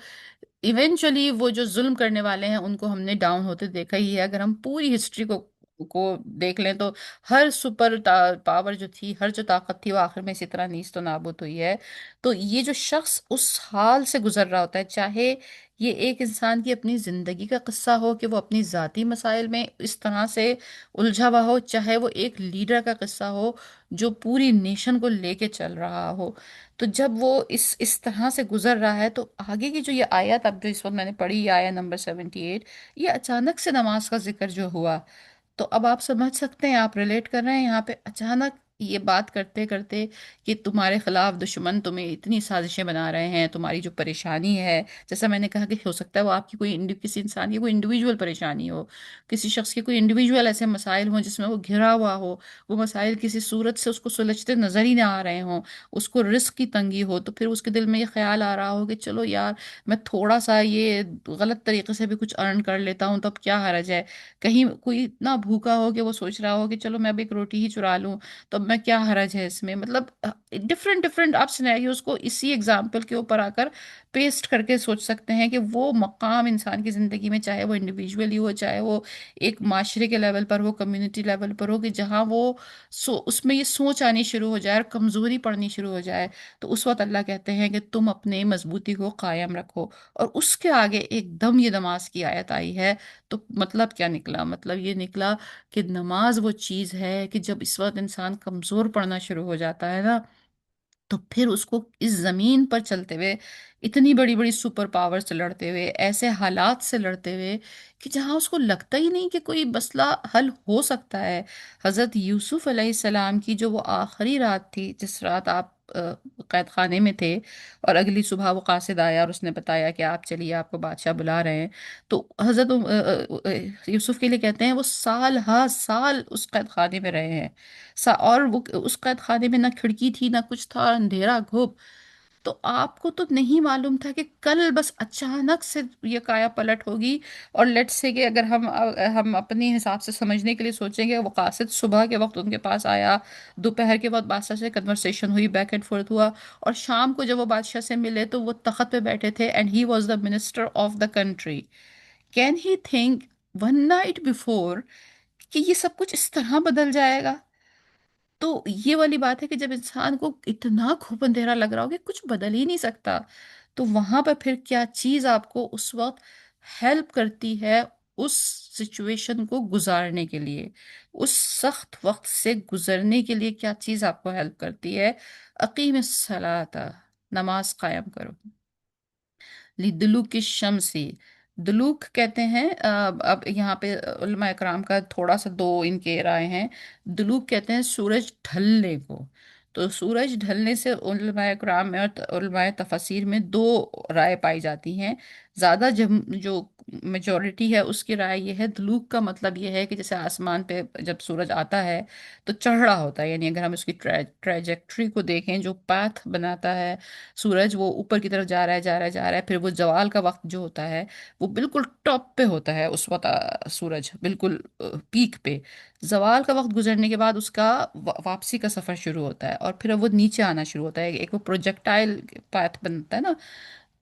ایونچولی وہ جو ظلم کرنے والے ہیں ان کو ہم نے ڈاؤن ہوتے دیکھا ہی ہے۔ اگر ہم پوری ہسٹری کو دیکھ لیں تو ہر سپر پاور جو تھی، ہر جو طاقت تھی، وہ آخر میں اسی طرح نیست و نابود ہوئی ہے۔ تو یہ جو شخص اس حال سے گزر رہا ہوتا ہے، چاہے یہ ایک انسان کی اپنی زندگی کا قصہ ہو کہ وہ اپنی ذاتی مسائل میں اس طرح سے الجھا ہوا ہو، چاہے وہ ایک لیڈر کا قصہ ہو جو پوری نیشن کو لے کے چل رہا ہو، تو جب وہ اس طرح سے گزر رہا ہے تو آگے کی جو یہ آیت اب جو اس وقت میں نے پڑھی، یہ آیت نمبر 78، یہ اچانک سے نماز کا ذکر جو ہوا، تو اب آپ سمجھ سکتے ہیں، آپ ریلیٹ کر رہے ہیں یہاں پہ اچانک یہ بات کرتے کرتے کہ تمہارے خلاف دشمن تمہیں اتنی سازشیں بنا رہے ہیں، تمہاری جو پریشانی ہے، جیسا میں نے کہا کہ ہو سکتا ہے وہ آپ کی کوئی کسی انسان کی کوئی انڈیویجول پریشانی ہو، کسی شخص کے کوئی انڈیویجول ایسے مسائل ہوں جس میں وہ گھرا ہوا ہو، وہ مسائل کسی صورت سے اس کو سلجھتے نظر ہی نہ آ رہے ہوں، اس کو رزق کی تنگی ہو، تو پھر اس کے دل میں یہ خیال آ رہا ہو کہ چلو یار، میں تھوڑا سا یہ غلط طریقے سے بھی کچھ ارن کر لیتا ہوں تو اب کیا حرج ہے، کہیں کوئی اتنا بھوکا ہو کہ وہ سوچ رہا ہو کہ چلو میں اب ایک روٹی ہی چرا لوں تو اب میں کیا حرج ہے اس میں، مطلب ڈفرینٹ ڈفرینٹ آپ سینیریوز کو اسی ایگزامپل کے اوپر آ کر پیسٹ کر کے سوچ سکتے ہیں کہ وہ مقام انسان کی زندگی میں، چاہے وہ انڈیویجولی ہو، چاہے وہ ایک معاشرے کے لیول پر ہو، کمیونٹی لیول پر ہو، کہ جہاں وہ اس میں یہ سوچ آنی شروع ہو جائے اور کمزوری پڑنی شروع ہو جائے، تو اس وقت اللہ کہتے ہیں کہ تم اپنے مضبوطی کو قائم رکھو، اور اس کے آگے ایک دم یہ نماز کی آیت آئی ہے۔ تو مطلب کیا نکلا؟ مطلب یہ نکلا کہ نماز وہ چیز ہے کہ جب اس وقت انسان کمزور پڑنا شروع ہو جاتا ہے نا، تو پھر اس کو اس زمین پر چلتے ہوئے اتنی بڑی بڑی سپر پاور سے لڑتے ہوئے، ایسے حالات سے لڑتے ہوئے کہ جہاں اس کو لگتا ہی نہیں کہ کوئی مسئلہ حل ہو سکتا ہے۔ حضرت یوسف علیہ السلام کی جو وہ آخری رات تھی، جس رات آپ قید خانے میں تھے، اور اگلی صبح وہ قاصد آیا اور اس نے بتایا کہ آپ چلیے، آپ کو بادشاہ بلا رہے ہیں، تو حضرت یوسف کے لیے کہتے ہیں وہ سال ہا سال اس قید خانے میں رہے ہیں، اور وہ اس قید خانے میں نہ کھڑکی تھی نہ کچھ تھا، اندھیرا گھپ، تو آپ کو تو نہیں معلوم تھا کہ کل بس اچانک سے یہ کایا پلٹ ہوگی، اور لیٹ سے کہ اگر ہم اپنی حساب سے سمجھنے کے لیے سوچیں گے، وہ قاصد صبح کے وقت ان کے پاس آیا، دوپہر کے وقت بادشاہ سے کنورسیشن ہوئی، بیک اینڈ فورتھ ہوا، اور شام کو جب وہ بادشاہ سے ملے تو وہ تخت پہ بیٹھے تھے، and he was the minister of the country. Can he think one night before کہ یہ سب کچھ اس طرح بدل جائے گا؟ تو یہ والی بات ہے کہ جب انسان کو اتنا گھوپ اندھیرا لگ رہا ہو کہ کچھ بدل ہی نہیں سکتا، تو وہاں پہ پھر کیا چیز آپ کو اس وقت ہیلپ کرتی ہے اس سچویشن کو گزارنے کے لیے، اس سخت وقت سے گزرنے کے لیے کیا چیز آپ کو ہیلپ کرتی ہے؟ اقیم الصلاۃ، نماز قائم کرو، لدلوک الشمسی، دلوک کہتے ہیں اب یہاں پہ علماء اکرام کا تھوڑا سا دو ان کے رائے ہیں، دلوک کہتے ہیں سورج ڈھلنے کو، تو سورج ڈھلنے سے علماء اکرام میں اور علماء تفسیر میں دو رائے پائی جاتی ہیں، زیادہ جو میجورٹی ہے اس کی رائے یہ ہے، دلوک کا مطلب یہ ہے کہ جیسے آسمان پہ جب سورج آتا ہے تو چڑھ رہا ہوتا ہے، یعنی اگر ہم اس کی ٹریجیکٹری کو دیکھیں، جو پاتھ بناتا ہے سورج، وہ اوپر کی طرف جا رہا ہے جا رہا ہے جا رہا ہے، پھر وہ زوال کا وقت جو ہوتا ہے وہ بالکل ٹاپ پہ ہوتا ہے اس وقت، سورج بالکل پیک پہ، زوال کا وقت گزرنے کے بعد اس کا واپسی کا سفر شروع ہوتا ہے، اور پھر وہ نیچے آنا شروع ہوتا ہے، ایک وہ پروجیکٹائل پاتھ بنتا ہے نا۔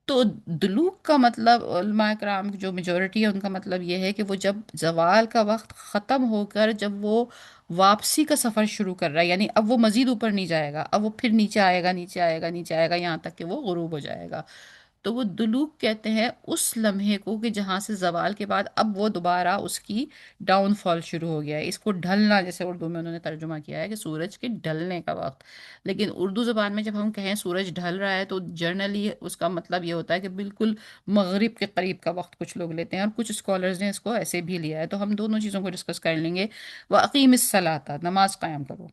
تو دلوک کا مطلب علماء کرام جو میجورٹی ہے ان کا مطلب یہ ہے کہ وہ جب زوال کا وقت ختم ہو کر جب وہ واپسی کا سفر شروع کر رہا ہے، یعنی اب وہ مزید اوپر نہیں جائے گا، اب وہ پھر نیچے آئے گا نیچے آئے گا نیچے آئے گا یہاں تک کہ وہ غروب ہو جائے گا، تو وہ دلوک کہتے ہیں اس لمحے کو کہ جہاں سے زوال کے بعد اب وہ دوبارہ اس کی ڈاؤن فال شروع ہو گیا ہے، اس کو ڈھلنا، جیسے اردو میں انہوں نے ترجمہ کیا ہے کہ سورج کے ڈھلنے کا وقت۔ لیکن اردو زبان میں جب ہم کہیں سورج ڈھل رہا ہے تو جنرلی اس کا مطلب یہ ہوتا ہے کہ بالکل مغرب کے قریب کا وقت کچھ لوگ لیتے ہیں، اور کچھ اسکالرز نے اس کو ایسے بھی لیا ہے، تو ہم دونوں چیزوں کو ڈسکس کر لیں گے۔ وَأَقِيمِ الصَّلَاةَ، نماز قائم کرو۔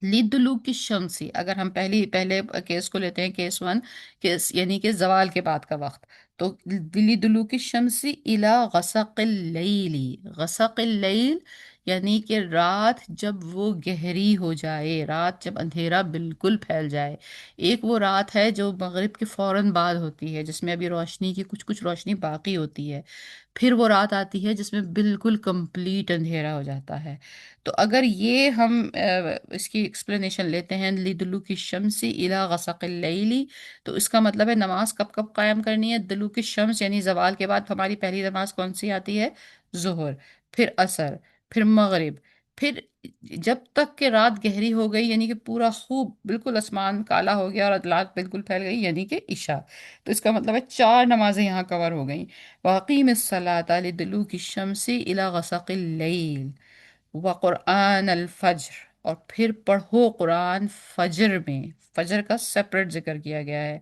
لِدُلُوكِ الشَّمْسِ، اگر ہم پہلے کیس کو لیتے ہیں، کیس ون، کیس یعنی کہ زوال کے بعد کا وقت، تو لِدُلُوكِ الشَّمْسِ إِلَى غَسَقِ اللَّيْلِ، غسق اللیل یعنی کہ رات جب وہ گہری ہو جائے، رات جب اندھیرا بالکل پھیل جائے۔ ایک وہ رات ہے جو مغرب کے فوراً بعد ہوتی ہے، جس میں ابھی روشنی کی کچھ کچھ روشنی باقی ہوتی ہے۔ پھر وہ رات آتی ہے جس میں بالکل کمپلیٹ اندھیرا ہو جاتا ہے۔ تو اگر یہ ہم اس کی ایکسپلینیشن لیتے ہیں لِدُلُوكِ الشَّمْسِ إِلَى غَسَقِ اللَّيْلِ، تو اس کا مطلب ہے نماز کب کب قائم کرنی ہے؟ دلوک الشمس یعنی زوال کے بعد ہماری پہلی نماز کون سی آتی ہے؟ ظہر، پھر عصر، پھر مغرب، پھر جب تک کہ رات گہری ہو گئی، یعنی کہ پورا خوب بالکل آسمان کالا ہو گیا اور رات بالکل پھیل گئی، یعنی کہ عشاء۔ تو اس کا مطلب ہے چار نمازیں یہاں کور ہو گئیں۔ وَأَقِيمِ الصَّلَاةَ لِدُلُوكِ الشَّمْسِ إِلَى غَسَقِ اللَّيْلِ وقرآن الفجر، اور پھر پڑھو قرآن فجر میں۔ فجر کا سپریٹ ذکر کیا گیا ہے۔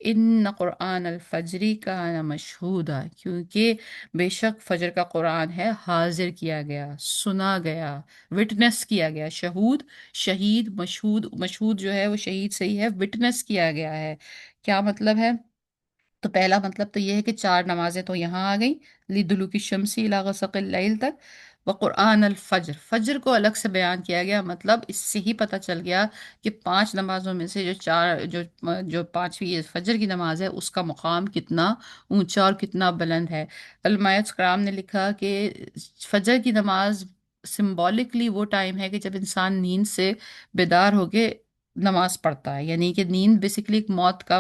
ان قرآن الفجری کان مشہودا، کیونکہ بے شک فجر کا قرآن ہے حاضر کیا گیا، سنا گیا، وٹنس کیا گیا۔ شہود، شہید، مشہود، مشہود جو ہے وہ شہید سے ہی ہے، وٹنس کیا گیا ہے۔ کیا مطلب ہے؟ تو پہلا مطلب تو یہ ہے کہ چار نمازیں تو یہاں آ گئیں، لِدُلُوكِ الشَّمْسِ إِلَى غَسَقِ اللَّيْلِ تک۔ وقرآن الفجر، فجر کو الگ سے بیان کیا گیا، مطلب اس سے ہی پتہ چل گیا کہ پانچ نمازوں میں سے جو چار جو پانچویں یہ فجر کی نماز ہے، اس کا مقام کتنا اونچا اور کتنا بلند ہے۔ علماء کرام نے لکھا کہ فجر کی نماز سمبولکلی وہ ٹائم ہے کہ جب انسان نیند سے بیدار ہو کے نماز پڑھتا ہے، یعنی کہ نیند بیسیکلی ایک موت کا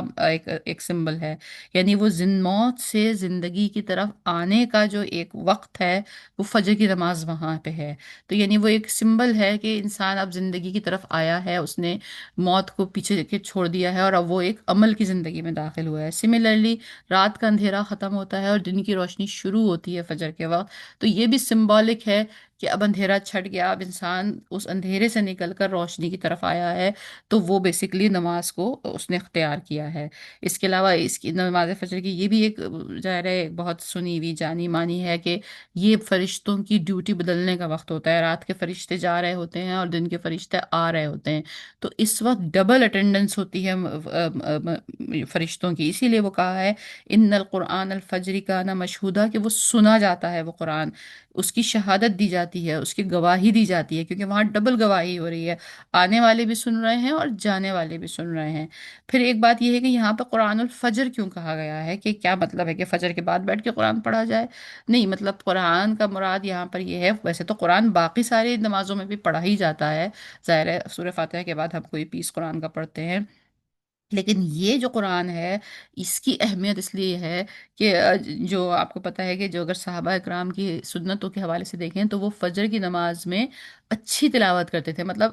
ایک سمبل ہے، یعنی وہ موت سے زندگی کی طرف آنے کا جو ایک وقت ہے، وہ فجر کی نماز وہاں پہ ہے۔ تو یعنی وہ ایک سمبل ہے کہ انسان اب زندگی کی طرف آیا ہے، اس نے موت کو پیچھے کے چھوڑ دیا ہے اور اب وہ ایک عمل کی زندگی میں داخل ہوا ہے۔ سملرلی رات کا اندھیرا ختم ہوتا ہے اور دن کی روشنی شروع ہوتی ہے فجر کے وقت، تو یہ بھی سمبولک ہے کہ اب اندھیرا چھٹ گیا، اب انسان اس اندھیرے سے نکل کر روشنی کی طرف آیا ہے، تو وہ بیسیکلی نماز کو اس نے اختیار کیا ہے۔ اس کے علاوہ اس کی نماز فجر کی یہ بھی ایک ظاہر ہے بہت سنی ہوئی جانی مانی ہے کہ یہ فرشتوں کی ڈیوٹی بدلنے کا وقت ہوتا ہے، رات کے فرشتے جا رہے ہوتے ہیں اور دن کے فرشتے آ رہے ہوتے ہیں، تو اس وقت ڈبل اٹینڈنس ہوتی ہے فرشتوں کی، اسی لیے وہ کہا ہے ان القرآن الفجر کان مشہودا، کہ وہ سنا جاتا ہے، وہ قرآن اس کی شہادت دی جاتی ہے، اس کی گواہی دی جاتی ہے، کیونکہ وہاں ڈبل گواہی ہو رہی ہے، آنے والے بھی سن رہے ہیں اور جانے والے بھی سن رہے ہیں۔ پھر ایک بات یہ ہے کہ یہاں پہ قرآن الفجر کیوں کہا گیا ہے، کہ کیا مطلب ہے کہ فجر کے بعد بیٹھ کے قرآن پڑھا جائے؟ نہیں، مطلب قرآن کا مراد یہاں پر یہ ہے، ویسے تو قرآن باقی ساری نمازوں میں بھی پڑھا ہی جاتا ہے، ظاہر ہے سورہ فاتحہ کے بعد ہم کوئی پیس قرآن کا پڑھتے ہیں، لیکن یہ جو قرآن ہے اس کی اہمیت اس لیے ہے کہ جو آپ کو پتہ ہے کہ جو اگر صحابہ اکرام کی سنتوں کے حوالے سے دیکھیں تو وہ فجر کی نماز میں اچھی تلاوت کرتے تھے، مطلب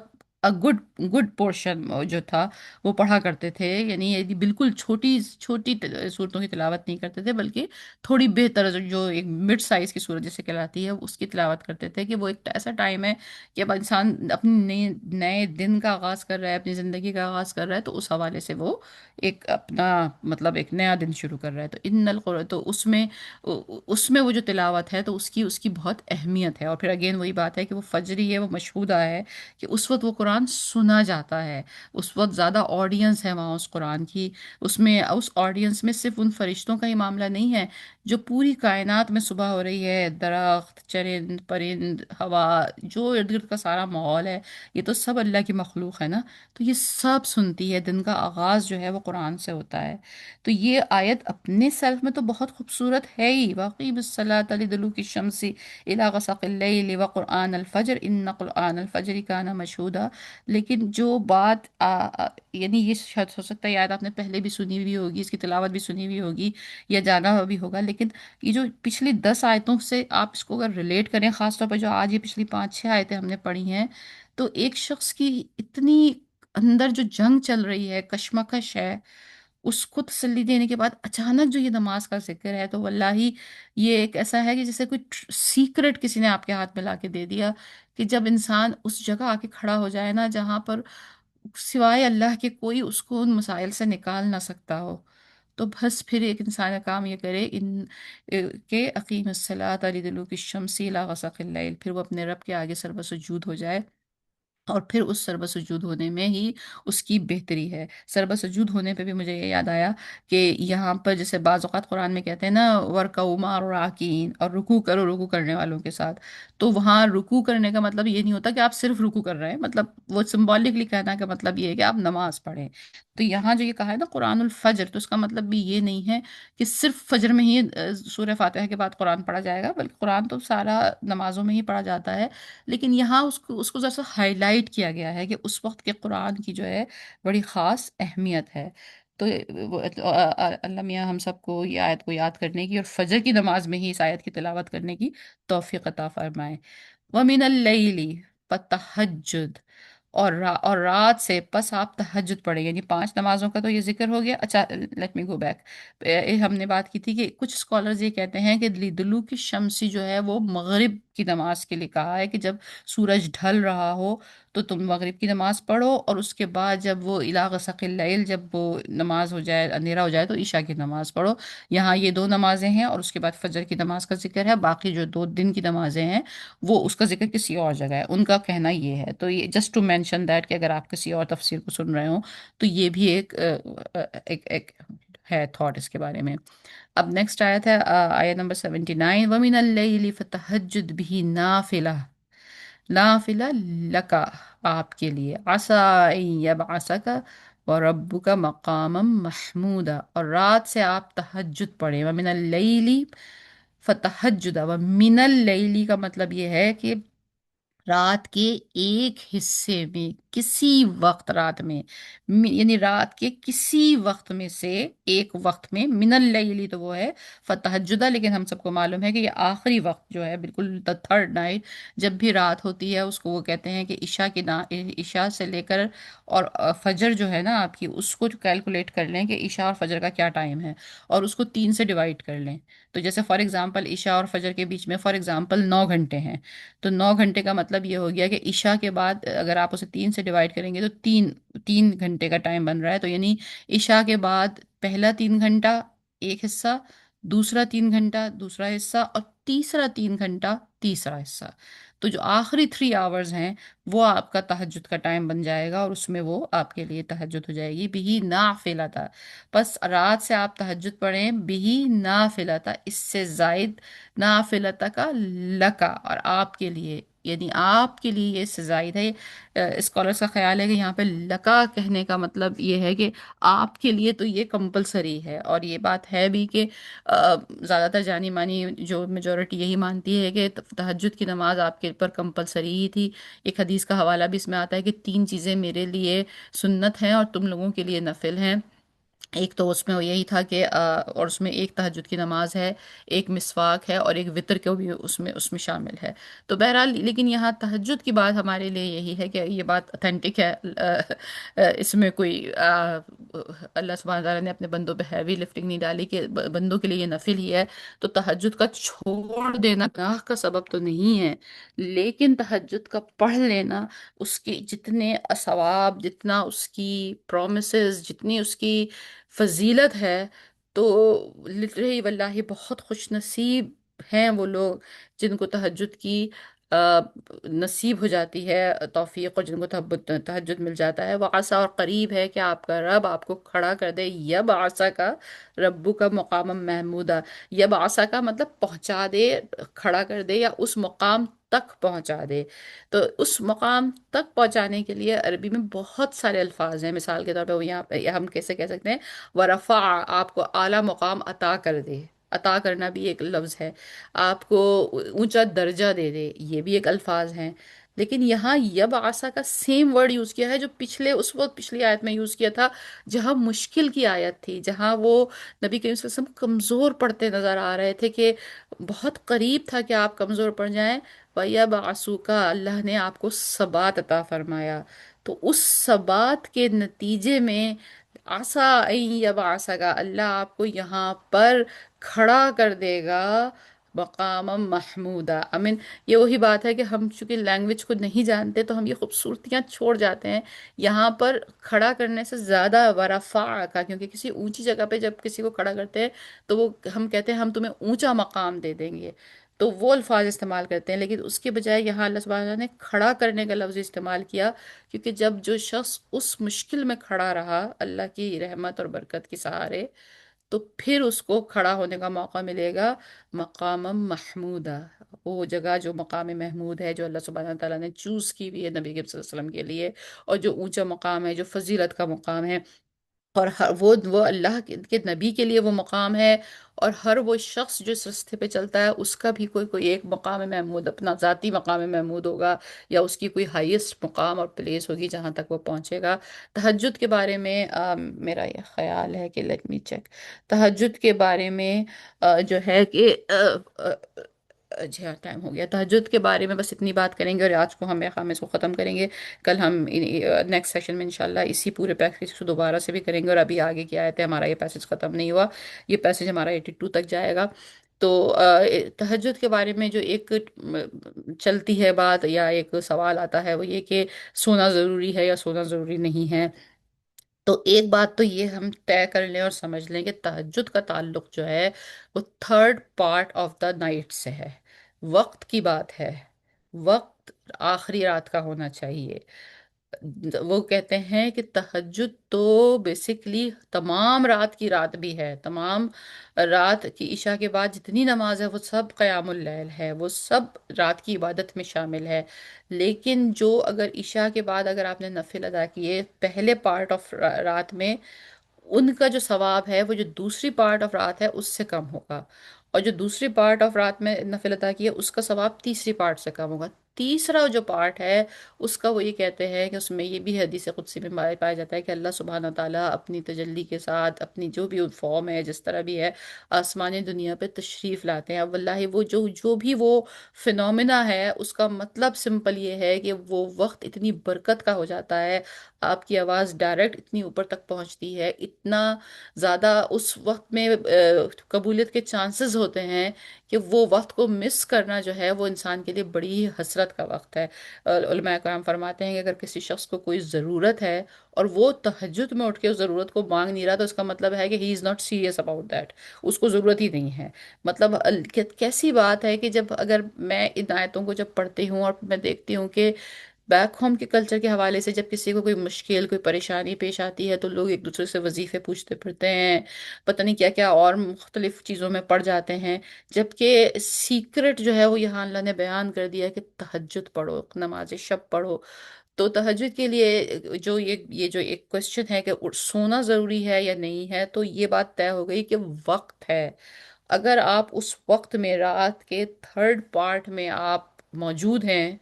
گڈ گڈ پورشن جو تھا وہ پڑھا کرتے تھے، یعنی یہ بالکل چھوٹی چھوٹی صورتوں کی تلاوت نہیں کرتے تھے، بلکہ تھوڑی بہتر جو ایک مڈ سائز کی صورت جسے کہلاتی ہے اس کی تلاوت کرتے تھے، کہ وہ ایک ایسا ٹائم ہے کہ اب انسان اپنے نئے دن کا آغاز کر رہا ہے، اپنی زندگی کا آغاز کر رہا ہے، تو اس حوالے سے وہ ایک اپنا مطلب ایک نیا دن شروع کر رہا ہے، تو ان القرآن، تو اس میں وہ جو تلاوت ہے تو اس کی بہت اہمیت ہے، اور پھر اگین وہی بات ہے کہ وہ فجری ہے، وہ مشہودہ ہے کہ اس وقت وہ قرآن سنا جاتا ہے، اس وقت زیادہ آڈینس ہے وہاں اس قرآن کی، اس آڈینس میں صرف ان فرشتوں کا ہی معاملہ نہیں ہے، جو پوری کائنات میں صبح ہو رہی ہے، درخت، چرند پرند، ہوا، جو ارد گرد کا سارا ماحول ہے، یہ تو سب اللہ کی مخلوق ہے نا، تو یہ سب سنتی ہے، دن کا آغاز جو ہے وہ قرآن سے ہوتا ہے۔ تو یہ آیت اپنے سیلف میں تو بہت خوبصورت ہے ہی، واقعی بالصلاۃ لدلوک الشمس الی غسق اللیل وقرآن الفجر ان قرآن الفجر کان مشہودا، لیکن جو بات یعنی یہ شاید ہو سکتا ہے یاد آپ نے پہلے بھی سنی ہوئی ہوگی، اس کی تلاوت بھی سنی ہوئی ہوگی یا جانا ہوا بھی ہوگا، لیکن یہ جو پچھلی 10 آیتوں سے آپ اس کو اگر ریلیٹ کریں، خاص طور پہ جو آج یہ پچھلی 5-6 آیتیں ہم نے پڑھی ہیں، تو ایک شخص کی اتنی اندر جو جنگ چل رہی ہے، کشمکش ہے، اس کو تسلی دینے کے بعد اچانک جو یہ نماز کا ذکر ہے، تو واللہ یہ ایک ایسا ہے کہ جیسے کوئی سیکرٹ کسی نے آپ کے ہاتھ میں لا کے دے دیا، کہ جب انسان اس جگہ آ کے کھڑا ہو جائے نا جہاں پر سوائے اللہ کے کوئی اس کو ان مسائل سے نکال نہ سکتا ہو، تو بس پھر ایک انسان کا کام یہ کرے کہ اقیم الصلاۃ لدلوک الشمس الی غسق اللیل، پھر وہ اپنے رب کے آگے سر سجود ہو جائے، اور پھر اس سربہ سجود ہونے میں ہی اس کی بہتری ہے۔ سربہ سجود ہونے پہ بھی مجھے یہ یاد آیا کہ یہاں پر جیسے بعض اوقات قرآن میں کہتے ہیں نا وَرْكَعُوا مَعَ الرَّاكِعِينَ، اور رکوع کرو رکوع کرنے والوں کے ساتھ، تو وہاں رکوع کرنے کا مطلب یہ نہیں ہوتا کہ آپ صرف رکوع کر رہے ہیں، مطلب وہ سمبولکلی کہنا کا مطلب یہ ہے کہ آپ نماز پڑھیں۔ تو یہاں جو یہ کہا ہے نا قرآن الفجر، تو اس کا مطلب بھی یہ نہیں ہے کہ صرف فجر میں ہی سورہ فاتحہ کے بعد قرآن پڑھا جائے گا، بلکہ قرآن تو سارا نمازوں میں ہی پڑھا جاتا ہے، لیکن یہاں اس کو ذرا سا ہائی لائٹ کیا گیا ہے کہ اس وقت کے قرآن کی جو ہے بڑی خاص اہمیت ہے۔ تو اللہ میاں ہم سب کو یہ آیت کو یاد کرنے کی اور فجر کی نماز میں ہی اس آیت کی تلاوت کرنے کی توفیق عطا فرمائے۔ وَمِنَ اللَّيْلِ فَتَہجد، اور رات سے پس آپ تہجد پڑھیں، یعنی پانچ نمازوں کا تو یہ ذکر ہو گیا۔ اچھا، لیٹ می گو بیک، ہم نے بات کی تھی کہ کچھ اسکالرز یہ کہتے ہیں کہ دلو کی شمسی جو ہے وہ مغرب کی نماز کے لیے کہا ہے، کہ جب سورج ڈھل رہا ہو تو تم مغرب کی نماز پڑھو، اور اس کے بعد جب وہ الی غسق اللیل، جب وہ نماز ہو جائے، اندھیرا ہو جائے، تو عشاء کی نماز پڑھو۔ یہاں یہ دو نمازیں ہیں، اور اس کے بعد فجر کی نماز کا ذکر ہے، باقی جو دو دن کی نمازیں ہیں وہ اس کا ذکر کسی اور جگہ ہے، ان کا کہنا یہ ہے۔ تو یہ جسٹ ٹو مینشن دیٹ کہ اگر آپ کسی اور تفسیر کو سن رہے ہوں تو یہ بھی ایک ہے تھاٹ اس کے بارے میں۔ اب نیکسٹ آیت ہے آیت نمبر 79، وَمِنَ اللَّيْلِ فَتَہَجَّدْ بِهِ نَافِلَةً، نافلہ لکا، آپ کے لیے، عسیٰ ان یبعثک وربک مقاما محمودا، اور رات سے آپ تہجد پڑھیں۔ ومن اللیل فتہجد، ومن اللیل کا مطلب یہ ہے کہ رات کے ایک حصے میں، کسی وقت رات میں، یعنی رات کے کسی وقت میں سے ایک وقت میں، من اللیلی تو وہ ہے فتہجدہ، لیکن ہم سب کو معلوم ہے کہ یہ آخری وقت جو ہے، بالکل دا تھرڈ نائٹ، جب بھی رات ہوتی ہے اس کو وہ کہتے ہیں کہ عشاء سے لے کر اور فجر جو ہے نا آپ کی، اس کو کیلکولیٹ کر لیں کہ عشاء اور فجر کا کیا ٹائم ہے، اور اس کو تین سے ڈیوائڈ کر لیں۔ تو جیسے فار ایگزامپل عشاء اور فجر کے بیچ میں فار ایگزامپل 9 گھنٹے ہیں، تو 9 گھنٹے کا مطلب یہ ہو گیا کہ عشاء کے بعد اگر آپ اسے تین سے ڈیوائڈ کریں گے تو تین گھنٹے کا ٹائم بن رہا ہے، تو یعنی عشاء کے بعد پہلا 3 گھنٹہ ایک حصہ، دوسرا 3 گھنٹہ دوسرا حصہ، اور تیسرا 3 گھنٹہ تیسرا حصہ۔ تو جو آخری 3 آورز ہیں وہ آپ کا تہجد کا ٹائم بن جائے گا، اور اس میں وہ آپ کے لیے تہجد ہو جائے گی، بھی نافلہ، بس رات سے آپ تہجد پڑھیں، بھی نافلہ، اس سے زائد، نافلہ کا لکا، اور آپ کے لیے، یعنی آپ کے لیے یہ اس سے زائد ہے۔ اسکالرس کا خیال ہے کہ یہاں پہ لکا کہنے کا مطلب یہ ہے کہ آپ کے لیے تو یہ کمپلسری ہے، اور یہ بات ہے بھی کہ زیادہ تر جانی مانی جو میجورٹی یہی مانتی ہے کہ تہجد کی نماز آپ کے اوپر کمپلسری ہی تھی۔ ایک حدیث کا حوالہ بھی اس میں آتا ہے کہ تین چیزیں میرے لیے سنت ہیں اور تم لوگوں کے لیے نفل ہیں۔ ایک تو اس میں وہ یہی تھا کہ اور اس میں ایک تہجد کی نماز ہے، ایک مسواک ہے، اور ایک وطر کو بھی اس میں شامل ہے۔ تو بہرحال لیکن یہاں تہجد کی بات ہمارے لیے یہی ہے کہ یہ بات اتھینٹک ہے، اس میں کوئی اللہ سبحانہ تعالیٰ نے اپنے بندوں پہ ہیوی لفٹنگ نہیں ڈالی کہ بندوں کے لیے یہ نفل ہی ہے، تو تہجد کا چھوڑ دینا گناہ کا سبب تو نہیں ہے، لیکن تہجد کا پڑھ لینا، اس کی جتنے ثواب، جتنا اس کی پرومسز، جتنی اس کی فضیلت ہے، تو لٹرلی واللہ بہت خوش نصیب ہیں وہ لوگ جن کو تہجد کی آ، نصیب ہو جاتی ہے توفیق، اور جن کو تہجد مل جاتا ہے۔ وہ آسا، اور قریب ہے کہ آپ کا رب آپ کو کھڑا کر دے، یب آسا کا ربو کا مقام محمودہ، یب آسا کا مطلب پہنچا دے، کھڑا کر دے، یا اس مقام تک پہنچا دے۔ تو اس مقام تک پہنچانے کے لیے عربی میں بہت سارے الفاظ ہیں، مثال کے طور پہ وہ یہاں پہ ہم کیسے کہہ سکتے ہیں، ورفع، آپ کو اعلیٰ مقام عطا کر دے، عطا کرنا بھی ایک لفظ ہے، آپ کو اونچا درجہ دے دے، یہ بھی ایک الفاظ ہیں۔ لیکن یہاں یب آسا کا سیم ورڈ یوز کیا ہے جو اس وقت پچھلی آیت میں یوز کیا تھا، جہاں مشکل کی آیت تھی، جہاں وہ نبی کریم صلی اللہ علیہ وسلم کمزور پڑتے نظر آ رہے تھے، کہ بہت قریب تھا کہ آپ کمزور پڑ جائیں، وَيَبْعَثُكَ، اللہ نے آپ کو ثبات عطا فرمایا۔ تو اس ثبات کے نتیجے میں آسا یا آسا کا اللہ آپ کو یہاں پر کھڑا کر دے گا مقام محمودہ امین. یہ وہی بات ہے کہ ہم چونکہ لینگویج کو نہیں جانتے تو ہم یہ خوبصورتیاں چھوڑ جاتے ہیں. یہاں پر کھڑا کرنے سے زیادہ ورفع کا، کیونکہ کسی اونچی جگہ پہ جب کسی کو کھڑا کرتے ہیں تو وہ ہم کہتے ہیں ہم تمہیں اونچا مقام دے دیں گے، تو وہ الفاظ استعمال کرتے ہیں. لیکن اس کے بجائے یہاں اللہ سبحانہ وتعالیٰ نے کھڑا کرنے کا لفظ استعمال کیا، کیونکہ جب جو شخص اس مشکل میں کھڑا رہا اللہ کی رحمت اور برکت کے سہارے، تو پھر اس کو کھڑا ہونے کا موقع ملے گا مقام محمودہ. وہ جگہ جو مقام محمود ہے، جو اللہ سبحانہ تعالیٰ نے چوز کی ہوئی ہے نبی کریم صلی اللہ علیہ وسلم کے لیے، اور جو اونچا مقام ہے، جو فضیلت کا مقام ہے، اور وہ اللہ کے نبی کے لیے وہ مقام ہے. اور ہر وہ شخص جو اس راستے پہ چلتا ہے اس کا بھی کوئی کوئی ایک مقام محمود، اپنا ذاتی مقام محمود ہوگا، یا اس کی کوئی ہائیسٹ مقام اور پلیس ہوگی جہاں تک وہ پہنچے گا. تہجد کے بارے میں میرا یہ خیال ہے کہ لیٹ می چیک. تہجد کے بارے میں جو ہے کہ جی ہاں ٹائم ہو گیا. تہجد کے بارے میں بس اتنی بات کریں گے اور آج کو ہم اس کو ختم کریں گے. کل ہم نیکسٹ سیشن میں انشاءاللہ اسی پورے پیسج کو دوبارہ سے بھی کریں گے. اور ابھی آگے کیا آیت ہے، ہمارا یہ پیسج ختم نہیں ہوا، یہ پیسج ہمارا 82 تک جائے گا. تو تہجد کے بارے میں جو ایک چلتی ہے بات یا ایک سوال آتا ہے وہ یہ کہ سونا ضروری ہے یا سونا ضروری نہیں ہے. تو ایک بات تو یہ ہم طے کر لیں اور سمجھ لیں کہ تہجد کا تعلق جو ہے وہ third part of the night سے ہے. وقت کی بات ہے، وقت آخری رات کا ہونا چاہیے. وہ کہتے ہیں کہ تہجد تو بیسیکلی تمام رات کی رات بھی ہے. تمام رات کی عشاء کے بعد جتنی نماز ہے وہ سب قیام اللیل ہے، وہ سب رات کی عبادت میں شامل ہے. لیکن جو اگر عشاء کے بعد اگر آپ نے نفل ادا کیے پہلے پارٹ آف رات میں، ان کا جو ثواب ہے وہ جو دوسری پارٹ آف رات ہے اس سے کم ہوگا. اور جو دوسری پارٹ آف رات میں نفل عطا کیا اس کا ثواب تیسری پارٹ سے کم ہوگا. تیسرا جو پارٹ ہے اس کا وہ یہ کہتے ہیں کہ اس میں یہ بھی حدیث قدسی میں پایا جاتا ہے کہ اللہ سبحانہ تعالیٰ اپنی تجلی کے ساتھ اپنی جو بھی فارم ہے جس طرح بھی ہے آسمانی دنیا پہ تشریف لاتے ہیں. اب واللہ وہ جو بھی وہ فنومنا ہے اس کا مطلب سمپل یہ ہے کہ وہ وقت اتنی برکت کا ہو جاتا ہے، آپ کی آواز ڈائریکٹ اتنی اوپر تک پہنچتی ہے، اتنا زیادہ اس وقت میں قبولیت کے چانسز ہوتے ہیں کہ وہ وقت کو مس کرنا جو ہے وہ انسان کے لیے بڑی ہی حسرت کا وقت ہے. علماء کرام فرماتے ہیں کہ اگر کسی شخص کو کوئی ضرورت ہے اور وہ تہجد میں اٹھ کے اس ضرورت کو مانگ نہیں رہا تو اس کا مطلب ہے کہ he is not serious about that, اس کو ضرورت ہی نہیں ہے. مطلب کیسی بات ہے کہ جب اگر میں ان آیتوں کو جب پڑھتی ہوں اور میں دیکھتی ہوں کہ بیک ہوم کے کلچر کے حوالے سے جب کسی کو کوئی مشکل کوئی پریشانی پیش آتی ہے تو لوگ ایک دوسرے سے وظیفے پوچھتے پھرتے ہیں، پتہ نہیں کیا کیا اور مختلف چیزوں میں پڑ جاتے ہیں. جبکہ سیکرٹ جو ہے وہ یہاں اللہ نے بیان کر دیا ہے کہ تہجد پڑھو، نماز شب پڑھو. تو تہجد کے لیے جو یہ جو ایک کوشچن ہے کہ سونا ضروری ہے یا نہیں ہے، تو یہ بات طے ہو گئی کہ وقت ہے. اگر آپ اس وقت میں رات کے تھرڈ پارٹ میں آپ موجود ہیں،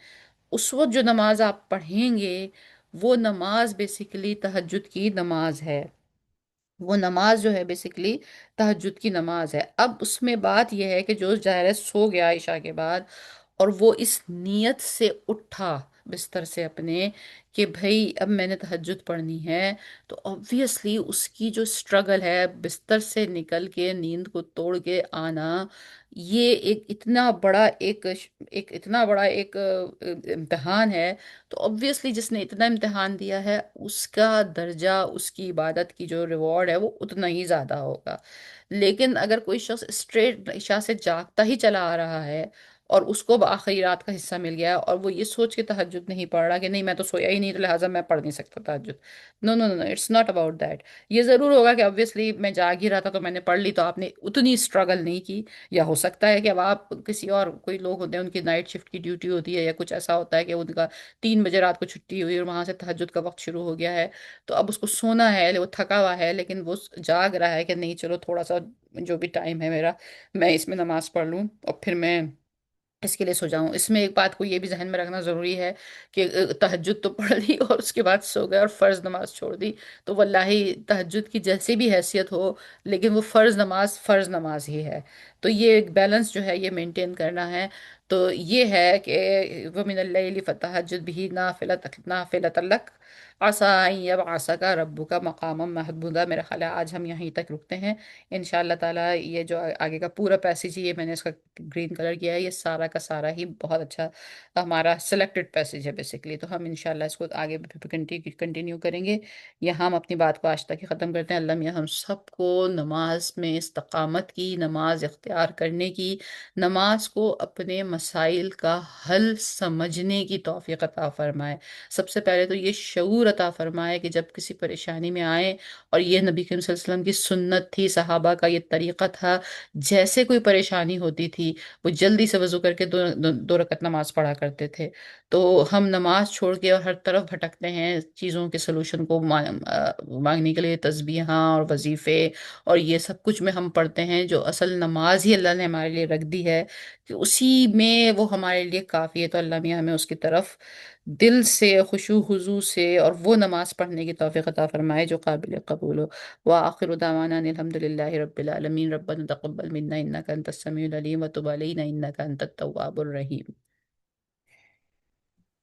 اس وقت جو نماز آپ پڑھیں گے وہ نماز بیسیکلی تہجد کی نماز ہے. وہ نماز جو ہے بیسیکلی تہجد کی نماز ہے. اب اس میں بات یہ ہے کہ جو ظاہر ہے سو گیا عشاء کے بعد اور وہ اس نیت سے اٹھا بستر سے اپنے کہ بھئی اب میں نے تہجد پڑھنی ہے، تو obviously اس کی جو سٹرگل ہے بستر سے نکل کے نیند کو توڑ کے آنا، یہ ایک اتنا بڑا ایک اتنا بڑا ایک امتحان ہے. تو obviously جس نے اتنا امتحان دیا ہے اس کا درجہ، اس کی عبادت کی جو ریوارڈ ہے وہ اتنا ہی زیادہ ہوگا. لیکن اگر کوئی شخص اسٹریٹ عشاء سے جاگتا ہی چلا آ رہا ہے اور اس کو آخری رات کا حصہ مل گیا ہے اور وہ یہ سوچ کے تہجد نہیں پڑھ رہا کہ نہیں میں تو سویا ہی نہیں تو لہٰذا میں پڑھ نہیں سکتا تہجد، نو نو نو، اٹس ناٹ اباؤٹ دیٹ. یہ ضرور ہوگا کہ obviously میں جاگ ہی رہا تھا تو میں نے پڑھ لی، تو آپ نے اتنی اسٹرگل نہیں کی. یا ہو سکتا ہے کہ اب آپ کسی اور کوئی لوگ ہوتے ہیں ان کی نائٹ شفٹ کی ڈیوٹی ہوتی ہے یا کچھ ایسا ہوتا ہے کہ ان کا 3 بجے رات کو چھٹی ہوئی اور وہاں سے تہجد کا وقت شروع ہو گیا ہے، تو اب اس کو سونا ہے، وہ تھکا ہوا ہے لیکن وہ جاگ رہا ہے کہ نہیں چلو تھوڑا سا جو بھی ٹائم ہے میرا میں اس میں نماز پڑھ لوں اور پھر میں اس کے لیے سو جاؤں. اس میں ایک بات کو یہ بھی ذہن میں رکھنا ضروری ہے کہ تہجد تو پڑھ لی اور اس کے بعد سو گئے اور فرض نماز چھوڑ دی، تو واللہ تہجد کی جیسی بھی حیثیت ہو لیکن وہ فرض نماز فرض نماز ہی ہے. تو یہ ایک بیلنس جو ہے یہ مینٹین کرنا ہے. تو یہ ہے کہ وَمِنَ اللَّيْلِ فَتَهَجَّدْ بِهِ نَافِلَةً لَكَ عَسَىٰ أَن يَبْعَثَكَ رَبُّكَ مَقَامًا مَحْمُودًا۔ میرا خیال ہے آج ہم یہیں تک رکتے ہیں ان شاء اللہ تعالیٰ۔ یہ جو آگے کا پورا پیسج، یہ میں نے اس کا گرین کلر کیا ہے، یہ سارا کا سارا ہی بہت اچھا ہمارا سلیکٹڈ پیسج ہے بیسیکلی، تو ہم انشاءاللہ اس کو آگے بھی کنٹینیو کریں گے۔ یہاں ہم اپنی بات کو آج تک ہی ختم کرتے ہیں۔ اللہ میاں ہم سب کو نماز میں استقامت کی، نماز اختیار کرنے کی، نماز کو اپنے مسائل کا حل سمجھنے کی توفیق عطا فرمائے۔ سب سے پہلے تو یہ شعور عطا فرمائے کہ جب کسی پریشانی میں آئے، اور یہ نبی کریم صلی اللہ علیہ وسلم کی سنت تھی، صحابہ کا یہ طریقہ تھا، جیسے کوئی پریشانی ہوتی تھی وہ جلدی سے وضو کر کے دو رکعت نماز پڑھا کرتے تھے۔ تو ہم نماز چھوڑ کے اور ہر طرف بھٹکتے ہیں چیزوں کے سلوشن کو مانگنے کے لیے، تسبیحاں اور وظیفے اور یہ سب کچھ میں ہم پڑھتے ہیں، جو اصل نماز ہی اللہ نے ہمارے لیے رکھ دی ہے کہ اسی میں وہ ہمارے لیے کافی ہے۔ تو اللہ میاں ہمیں اس کی طرف دل سے، خشوع خضوع سے اور وہ نماز پڑھنے کی توفیق عطا فرمائے جو قابل قبول ہو۔ وآخر دعوانا ان الحمد للہ رب العالمین۔ ربنا تقبل منا انک انت السمیع العلیم وتب علینا انک انت التواب الرحیم۔